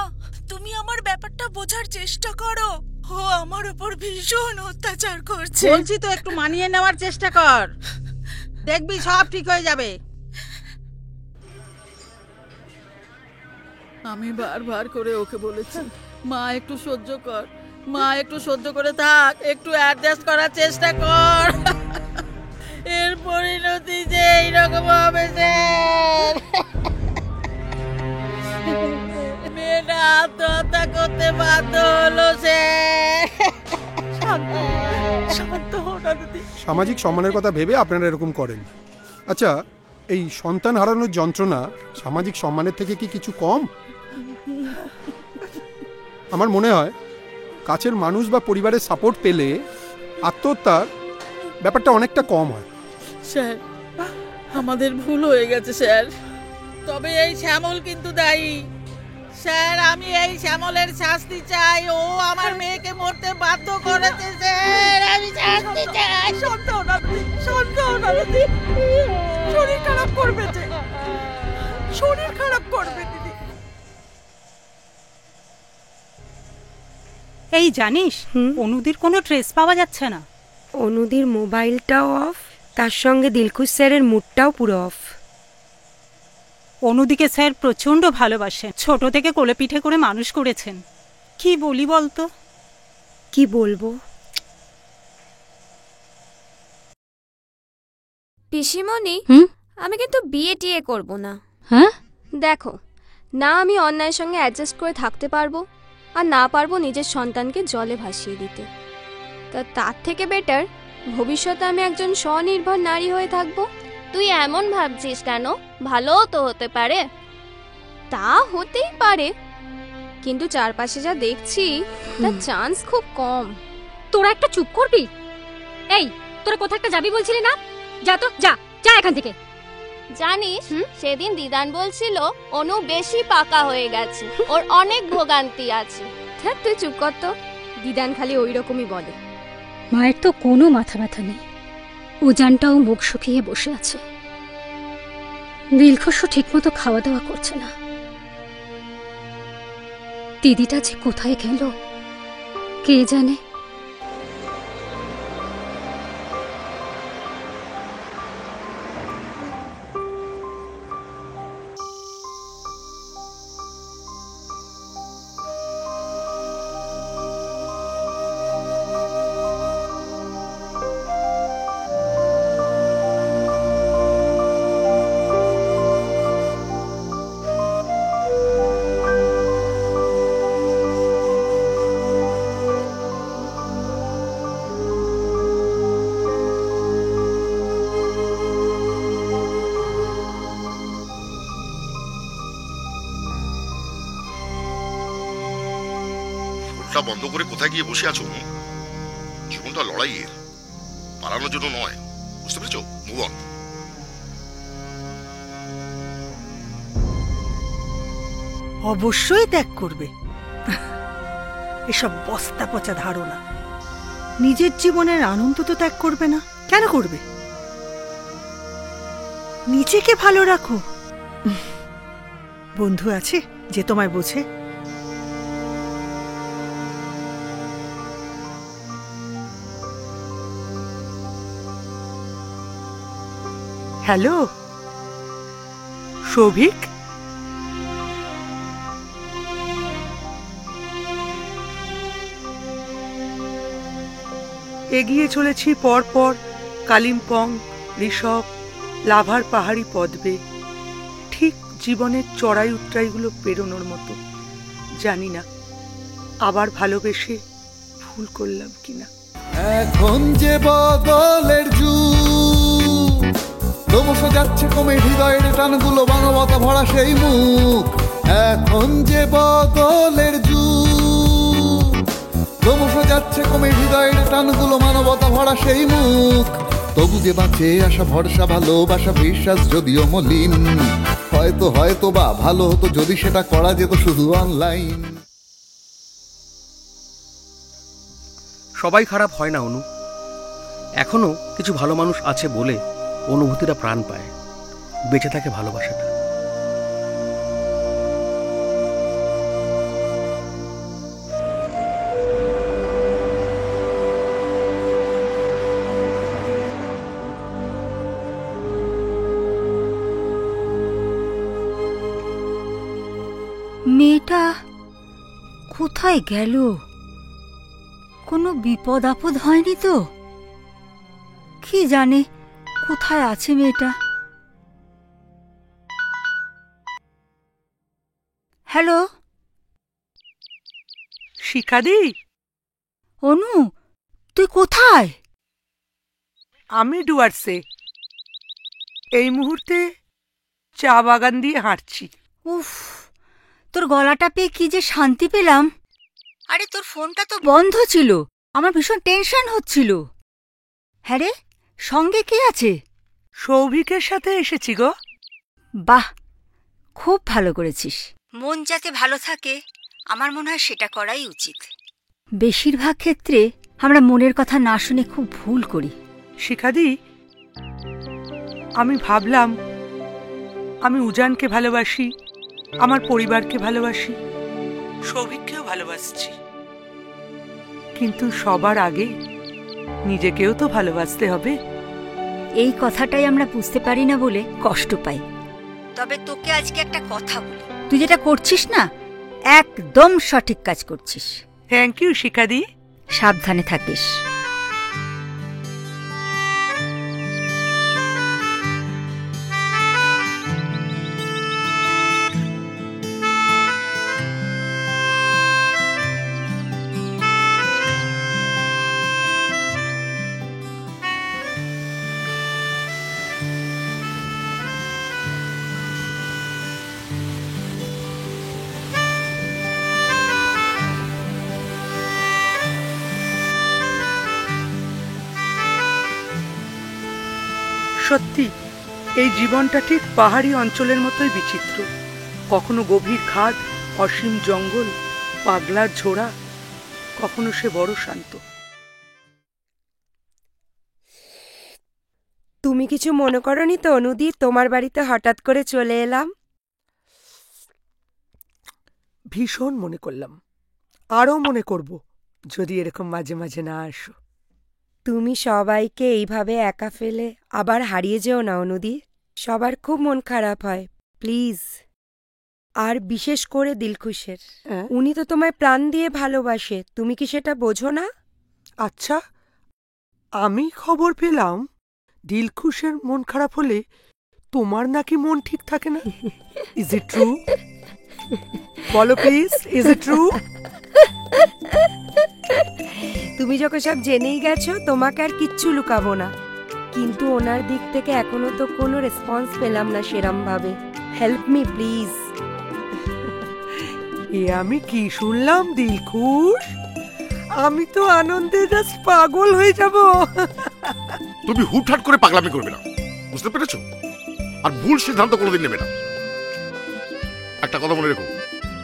তুমি আমার ব্যাপারটা বোঝার চেষ্টা করো, ও আমার উপর ভীষণ অত্যাচার করছে। বলছি তো একটু মানিয়ে নেওয়ার চেষ্টা কর, দেখবি সব ঠিক হয়ে যাবে। আমি বারবার করে ওকে বলেছি, মা একটু সহ্য কর, মা একটু সহ্য করে থাক, একটু অ্যাডজাস্ট করার চেষ্টা কর। এর পরিণতি যে এইরকম হবে স্যার। মেয়েটা আত্মহত্যা করতে বাধ্য হলো স্যার। শান্ত হও না দিদি। সামাজিক সম্মানের কথা ভেবে আপনারা এরকম করেন। আচ্ছা, এই সন্তান হারানোর যন্ত্রণা সামাজিক সম্মানের থেকে কি কিছু কম? আমার মনে হয় কাছের মানুষ বা পরিবারের সাপোর্ট পেলে আত্মহত্যার ব্যাপারটা অনেকটা কম হয়। স্যার, আমাদের ভুল হয়ে গেছে স্যার, তবে এই শ্যামল কিন্তু দায়ী। স্যার, আমি এই শ্যামলের শাস্তি চাই, ও আমার মেয়েকে মরতে বাধ্য করেছে স্যার, আমি শাস্তি চাই। শান্ত হও না দিদি, শান্ত হও না দিদি, শরীর খারাপ করবে যে, শরীর খারাপ করবে দিদি। এই জানিস, অনুদির কোনো ট্রেস পাওয়া যাচ্ছে না। অনুদির মোবাইলটাও অফ, তার সঙ্গে দিলখুশ স্যারের মুডটাও পুরো অফ। অনুদিকে স্যার প্রচন্ড ভালোবাসেন, ছোট থেকে কোলে পিঠে করে মানুষ করেছেন। কি বলি বলতো? কি বলবো? পিসিমণি, আমি কিন্তু বিয়ে টিয়ে করব না। হ্যাঁ, দেখো না, আমি অন্যায়ের সঙ্গে অ্যাডজাস্ট করে থাকতে পারবো, আর না পারবো নিজের সন্তানকে জলে ভাসিয়ে দিতে। তার থেকে বেটার ভবিষ্যতে আমি একজন স্বনির্ভর নারী হয়ে থাকবো। তুই এমন ভাবছিস কেন? ভালোও তো হতে পারে। তা হতেই পারে, কিন্তু চারপাশে যা দেখছি তার চান্স খুব কম। তোরা একটা চুপ করবি? এই, তোরা কোথায় একটা যাবি বলছিলি না? যা তো, যা যা এখান থেকে। জানিস, সেদিন দিদান বলছিল অনু বেশি পাকা হয়ে গেছে, ওর অনেক ভোগান্তি আছে। তুই চুপ কর তো, দিদান খালি ওই রকমই বলে। মায়ের তো কোনো মাথা ব্যথা নেই, উজানটাও মুখ শুকিয়ে বসে আছে। দিলখুশও ঠিকমতো খাওয়া দাওয়া করছে না। দিদিটা যে কোথায় গেল কে জানে। মুখটা বন্ধ করে কোথায় গিয়ে বসে আছো? জীবনটা লড়াইয়ের, পালানোর জন্য নয়, বুঝতে পেরেছো? Move on. অবশ্যই ত্যাগ করবে। এসব বস্তা পচা ধারণা। নিজের জীবনের আনন্দ তো ত্যাগ করবে না, কেন করবে? নিজেকে ভালো রাখো। বন্ধু আছে যে তোমায় বোঝে। হ্যালো শৌভিক, এগিয়ে চলেছি পরপর কালিম্পং, ঋষভ, লাভার পাহাড়ি পদবে, ঠিক জীবনের চড়াই উতরাইগুলো পেরোনোর মতো। জানি না আবার ভালোবেসে ভুল করলাম কিনা। এখন যে বদলের যুগ, ক্রমশ যাচ্ছে কমে হৃদয়ের টানগুলো, মানবতা ভরা সেই মুখ। এখন যে বদলের যুগ, ক্রমশ যাচ্ছে কমে হৃদয়ের টানগুলো, মানবতা ভরা সেই মুখ। তবু যে বাঁচে আশা, ভরসা, ভালোবাসা, বিশ্বাস যদিও মলিন। হয়তো বা ভালো হতো যদি সেটা করা যেত শুধু অনলাইন। সবাই খারাপ হয় না অনু, এখনো কিছু ভালো মানুষ আছে বলে অনুভূতিটা প্রাণ পায়, বেঁচে থাকে ভালোবাসাটা। মেয়েটা কোথায় গেল? কোনো বিপদ আপদ হয়নি তো? কি জানে কোথায় আছে মেয়েটা। হ্যালো শিখাদি। অনু, তুই কোথায়? আমি ডুয়ার্সে, এই মুহূর্তে চা বাগান দিয়ে হাঁটছি। উফ, তোর গলাটা পেয়ে কি যে শান্তি পেলাম। আরে তোর ফোনটা তো বন্ধ ছিল, আমার ভীষণ টেনশন হচ্ছিল। হ্যাঁ রে, সঙ্গে কে আছে? সৌভিকের সাথে এসেছি গো। বাহ, খুব ভালো করেছিস। মন যাতে ভালো থাকে আমার মনে হয় সেটা করাই উচিত। বেশিরভাগ ক্ষেত্রে আমরা মনের কথা না শুনে খুব ভুল করি। শিখাদি, আমি ভাবলাম আমি উজানকে ভালোবাসি, আমার পরিবারকে ভালোবাসি, সৌভিককেও ভালোবাসছি, কিন্তু সবার আগে নিজেকেও তো ভালোবাসতে হবে। এই কথাটাই আমরা বুঝতে পারি না বলে কষ্ট পাই। তবে তোকে আজকে একটা কথা বলি, তুই যেটা করছিস না একদম সঠিক কাজ করছিস। থ্যাংক ইউ শিখাদি। সাবধানে থাকিস। সত্যি এই জীবনটা ঠিক পাহাড়ি অঞ্চলের মতোই বিচিত্র। কখনো গভীর খাদ, অসীম জঙ্গল, পাগলার ঝোড়া, কখনো সে বড় শান্ত। তুমি কিছু মনে করনি তো অনুদি, তোমার বাড়িতে হঠাৎ করে চলে এলাম? ভীষণ মনে করলাম, আরও মনে করব যদি এরকম মাঝে মাঝে না আসো। তুমি সবাইকে এইভাবে একা ফেলে আবার হারিয়ে যেও না অনুদি, সবার খুব মন খারাপ হয়, প্লিজ। আর বিশেষ করে দিলখুশের, উনি তো তোমায় প্রাণ দিয়ে ভালোবাসে, তুমি কি সেটা বোঝো না? আচ্ছা, আমি খবর পেলাম দিলখুশের মন খারাপ হলে তোমার নাকি মন ঠিক থাকে না। Is it true? বলো প্লিজ, ইজ ইট ট্রু? তুমি যখন সব জেনেই গেছো, তোমাকে আর কিচ্ছু লুকাবো না, কিন্তু ওনার দিক থেকে এখনো তো কোনো রেসপন্স পেলাম না সেরম ভাবে। Help me please. এ আমি কি শুনলাম দিলখুশ? আমি তো আনন্দে জাস্ট পাগল হয়ে যাব। তুমি হুটহাট করে পাগলামি করবে না, বুঝতে পেরেছো? আর ভুল সিদ্ধান্ত কোনোদিন নেবে না। একটা কথা মনে রেখো,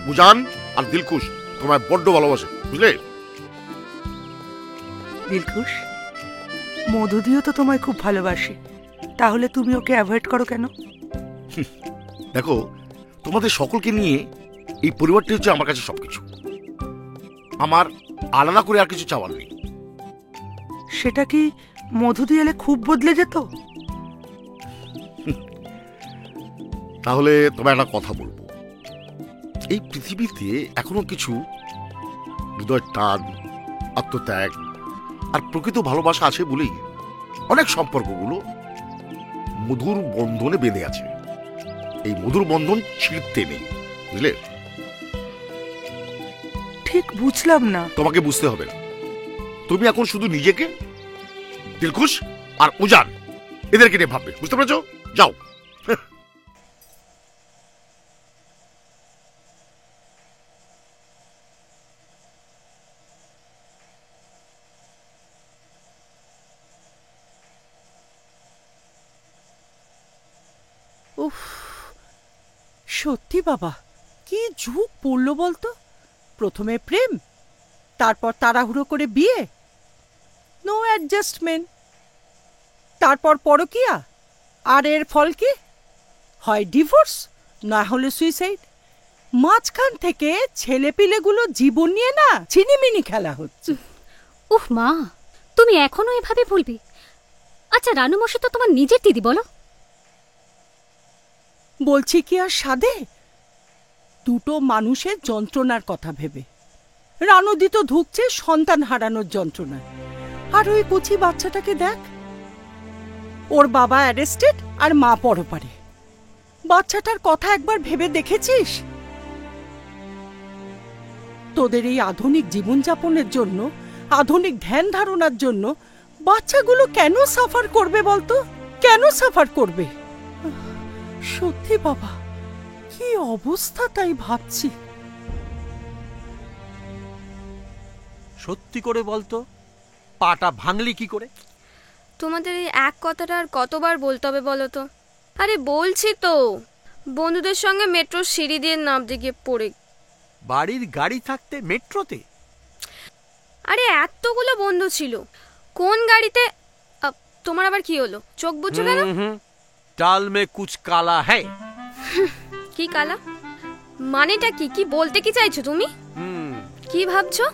উজান আর দিলখুশ তোমায় বড্ড ভালোবাসে, বুঝলে? দিলখুশ, মধুদিও তো তোমায় খুব ভালোবাসে, তাহলে তুমি ওকে অ্যাভয়েড করো কেন? দেখো, তোমাদের সকলকে নিয়ে এই পরিবারটি হচ্ছে আমার কাছে সবকিছু। আমার আলাদা করে আর কিছু চাওয়ার নেই। সেটা কি মধুদি এলে খুব বদলে যেত? তাহলে তোমায় একটা কথা বলবো, এই পৃথিবীতে এখনো কিছু হৃদয় টান, আত্মত্যাগ আর প্রকৃত ভালোবাসা আছে বলেই অনেক সম্পর্কগুলো মধুর বন্ধনে বেঁধে আছে। এই মধুর বন্ধন ছিঁড়তে নেই, বুঝলে? ঠিক বুঝলাম না। তোমাকে বুঝতে হবে না। তুমি এখন শুধু নিজেকে, দিলখুশ আর উজান এদেরকে নিয়ে ভাববে, বুঝতে পেরেছো? যাও। উফ, সত্যি বাবা, কি যুগ পড়লো বলতো। প্রথমে প্রেম, তারপর তাড়াহুড়ো করে বিয়ে, নো অ্যাডজাস্টমেন্ট, তারপর পরকিয়া, আর এর ফল কি? হয় ডিভোর্স, না হলে সুইসাইড। মাঝখান থেকে ছেলেপিলেগুলো জীবন নিয়ে না ছিনিমিনি খেলা হচ্ছে। উফ মা, তুমি এখনো এভাবে বলবে? আচ্ছা রানু মশাই তো তোমার নিজের দিদি, বলো। বলছি কি আর সাধে? দুটো মানুষের যন্ত্রণার কথা ভেবে। রানুদি তো ধুকছে সন্তান হারানোর যন্ত্রণায়, আর ওই কচি বাচ্চাটাকে দেখ, ওর বাবা অ্যারেস্টেড আর মা পরপারে। বাচ্চাটার কথা একবার ভেবে দেখেছিস? তোদের এই আধুনিক জীবনযাপনের জন্য, আধুনিক ধ্যান ধারণার জন্য বাচ্চাগুলো কেন সাফার করবে বলতো? কেন সাফার করবে? সত্যি বাবা, কি অবস্থা তাই ভাবছি। সত্যি করে বলতো, পাটা ভাঙলি কি করে? তোমাদের এই এক কথাটা আর কতবার বলতে হবে বলো তো? আরে বলছি তো, বন্ধুদের সঙ্গে মেট্রোর সিঁড়ি দিয়ে নামতে গিয়ে পড়ে। বাড়ির গাড়ি থাকতে মেট্রোতে? আরে এতগুলো বন্ধু ছিল, কোন গাড়িতে? তোমার আবার কি হলো? চোখ বুঝছো কেন? ডাল মে কুছ কালা হ্যায়। কি কালা? মানেটা কি? কি বলতে কি চাইছো তুমি? কি ভাবছো?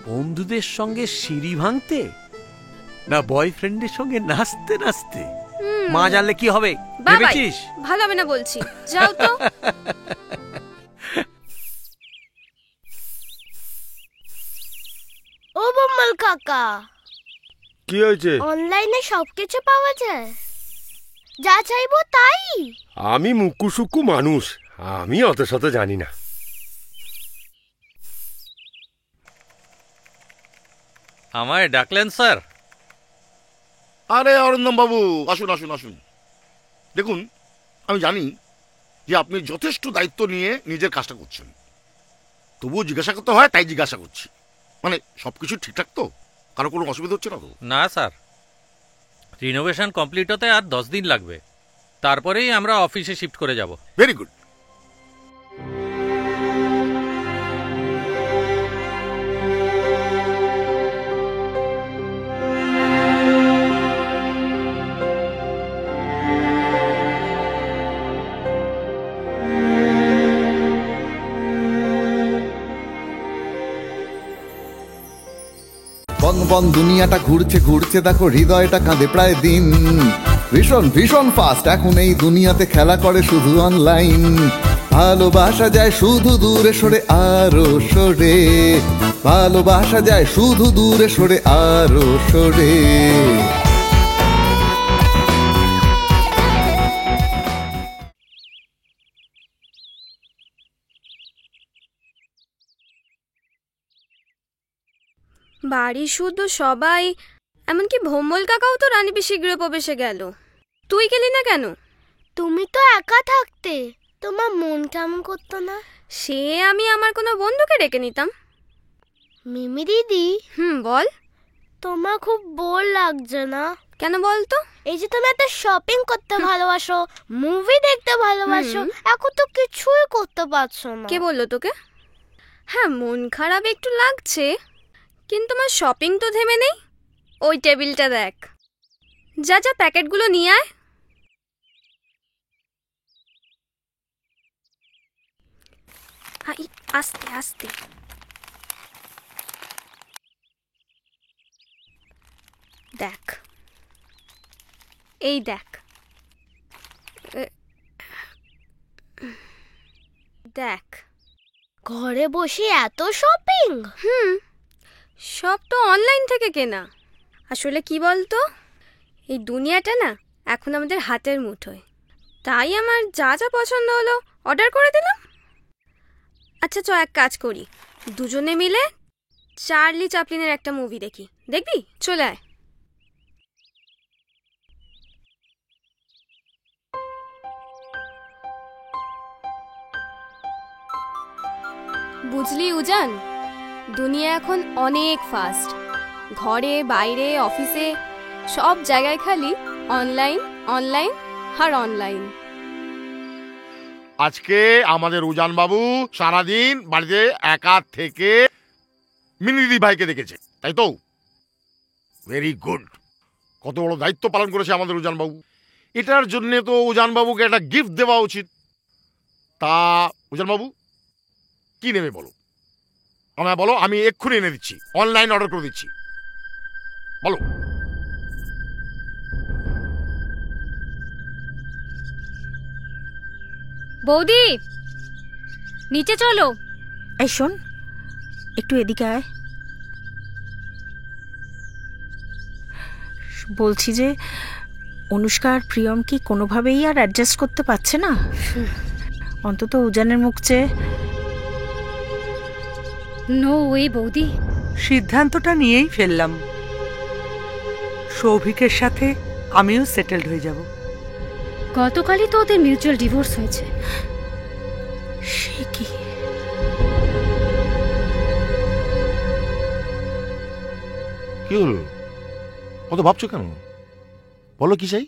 বন্ধুদের সঙ্গে সিঁড়ি ভাঙতে, না বয়ফ্রেন্ডের সঙ্গে নাচতে নাচতে? মা জানলে কি হবে ভেবেছিস? ভালো হবে না বলছি, যাও তো। ও বম্মল কাকা, কি হয়েছে? অনলাইনে সবকিছু পাওয়া যায়, যা চাইবো তাই? আমি মুক্কু সুক্কু মানুষ, আমি অত শত জানি না। আমায় ডাকলেন স্যার? আরে অরিন্দম বাবু, আসুন আসুন আসুন। দেখুন, আমি জানি যে আপনি যথেষ্ট দায়িত্ব নিয়ে নিজের কাজটা করছেন, তবুও জিজ্ঞাসা করতে হয়, তাই জিজ্ঞাসা করছি। মানে সবকিছু ঠিকঠাক তো? কারো কোনো অসুবিধা হচ্ছে না তো? না স্যার, রিনোভেশন কমপ্লিট হতে আর 10 দিন লাগবে, তারপরেই আমরা অফিসে শিফট করে যাব। Very good. বন বন দুনিয়াটা ঘুরছে ঘুরছে, দেখো হৃদয়টা কাঁদে প্রায় দিন। ভীষণ ভীষণ ফাস্ট এখন এই দুনিয়াতে খেলা করে শুধু অনলাইন। ভালোবাসা যায় শুধু দূরে সরে আরো সরে, ভালোবাসা যায় শুধু দূরে সরে আরো সরে। বাড়ি শুধু সবাই, এমনকি ভোম্বল কাকাও তো রানী পিসি গৃহপ্রবেশে গেল। তুই গেলি না কেন? তুমি তো একা থাকতে, তোমার মন কেমন করতো না? সে আমি আমার কোনো বন্ধুকে ডেকে নিতাম। মিমি দিদি, বল। তোমার খুব বোর লাগছে না? কেন বল তো? এই যে তুমি এত শপিং করতে ভালোবাসো, মুভি দেখতে ভালোবাসো, এখন তো কিছুই করতে পারছো না। কে বললো তোকে? হ্যাঁ, মন খারাপ একটু লাগছে, কিন্তু আমার শপিং তো থেমে নেই। ওই টেবিলটা দেখ, যা যা প্যাকেটগুলো নিয়ে আয়। আস্তে আস্তে। দেখ, এই দেখ, দেখ, ঘরে বসে এত শপিং? সব তো অনলাইন থেকে কেনা। আসলে কি বলতো, এই দুনিয়াটা না এখন আমাদের হাতের মুঠোয়, তাই আমার যা যা পছন্দ হলো অর্ডার করে দিলাম। আচ্ছা চ, এক কাজ করি, দুজনে মিলে চার্লি চ্যাপলিনের একটা মুভি দেখি। দেখবি? চলে আয়। বুঝলি উজান, দুনিয়া এখন অনেক ফাস্ট। ঘরে বাইরে অফিসে সব জায়গায় খালি অনলাইন অনলাইন আর অনলাইন। আজকে আমাদের উজান বাবু সারাদিন বাড়িতে একা থেকে মিনিদি ভাইকে দেখেছে, তাই তো? Very good. কত বড় দায়িত্ব পালন করেছে আমাদের উজান বাবু। এটার জন্য তো উজান বাবুকে একটা গিফট দেওয়া উচিত। তা উজান বাবু কি নেবে বলো, আমায় বলো, আমি এক্ষুনি এনে দিচ্ছি, অনলাইন অর্ডার করে দিচ্ছি, বলো। বৌদি, নিচে চলো। এই শোন, একটু এদিকে আয়। বলছি যে অনুষ্কা আর প্রিয়ম কি কোনোভাবেই আর অ্যাডজাস্ট করতে পারছে না? অন্তত উজানের মুখ চেয়ে। নো ওয়ে বৌদি। সিদ্ধান্তটা নিয়েই ফেললাম, সৌভিকের সাথে আমিও সেটেলড হয়ে যাব। গতকালই তো ওদের মিউচুয়াল ডিভোর্স হয়েছে। সে কি? কি হলো, কত ভাবছো কেন? বলো কি চাই?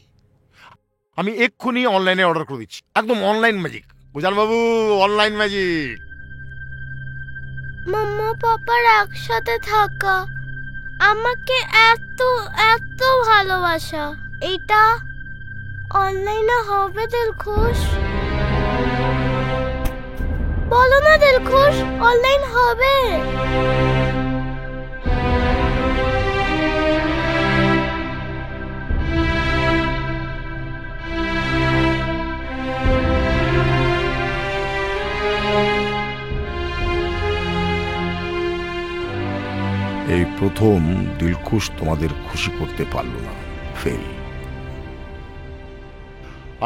আমি এক্ষুনি অনলাইনে অর্ডার করে দিচ্ছি, একদম অনলাইন ম্যাজিক। উজান বাবু, অনলাইন ম্যাজিক। মাম্মা পাপার একসাথে থাকা, আমাকে এত এত ভালোবাসা, এটা অনলাইনে হবে দিলখুশ? বলো না দিলখুশ, অনলাইন হবে? এই প্রথম দিলখুশ তোমাদের খুশি করতে পারলো না, ফেল।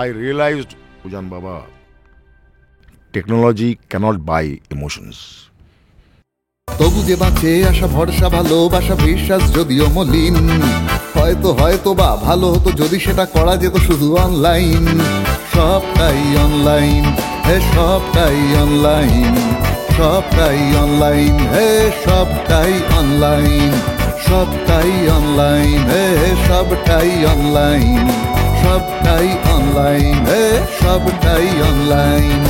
I realized, উজান বাবা, technology cannot buy emotions. তবু যে বাঁচে আশা ভরসা ভালোবাসা বিশ্বাস যদিও মলিন, হয়তো বা ভালো হতো যদি সেটা করা যেত শুধু অনলাইন। সবটাই অনলাইন, হে সবটাই অনলাইন, সবটাই অনলাইন, হে সবটাই অনলাইন, সবটাই অনলাইন, হে সবটাই অনলাইন, সবটাই অনলাইন, হে সবটাই অনলাইন।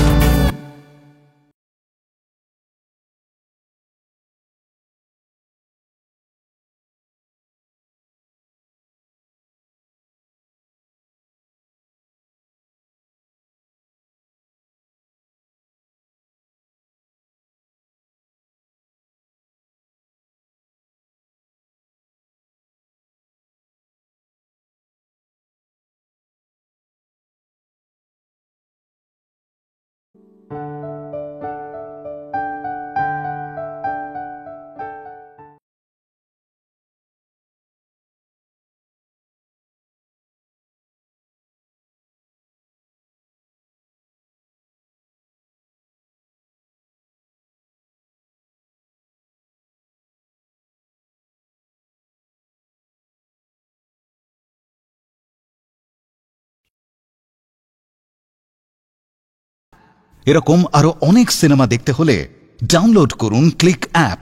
এরকম আরো অনেক সিনেমা দেখতে হলে ডাউনলোড করুন ক্লিক অ্যাপ।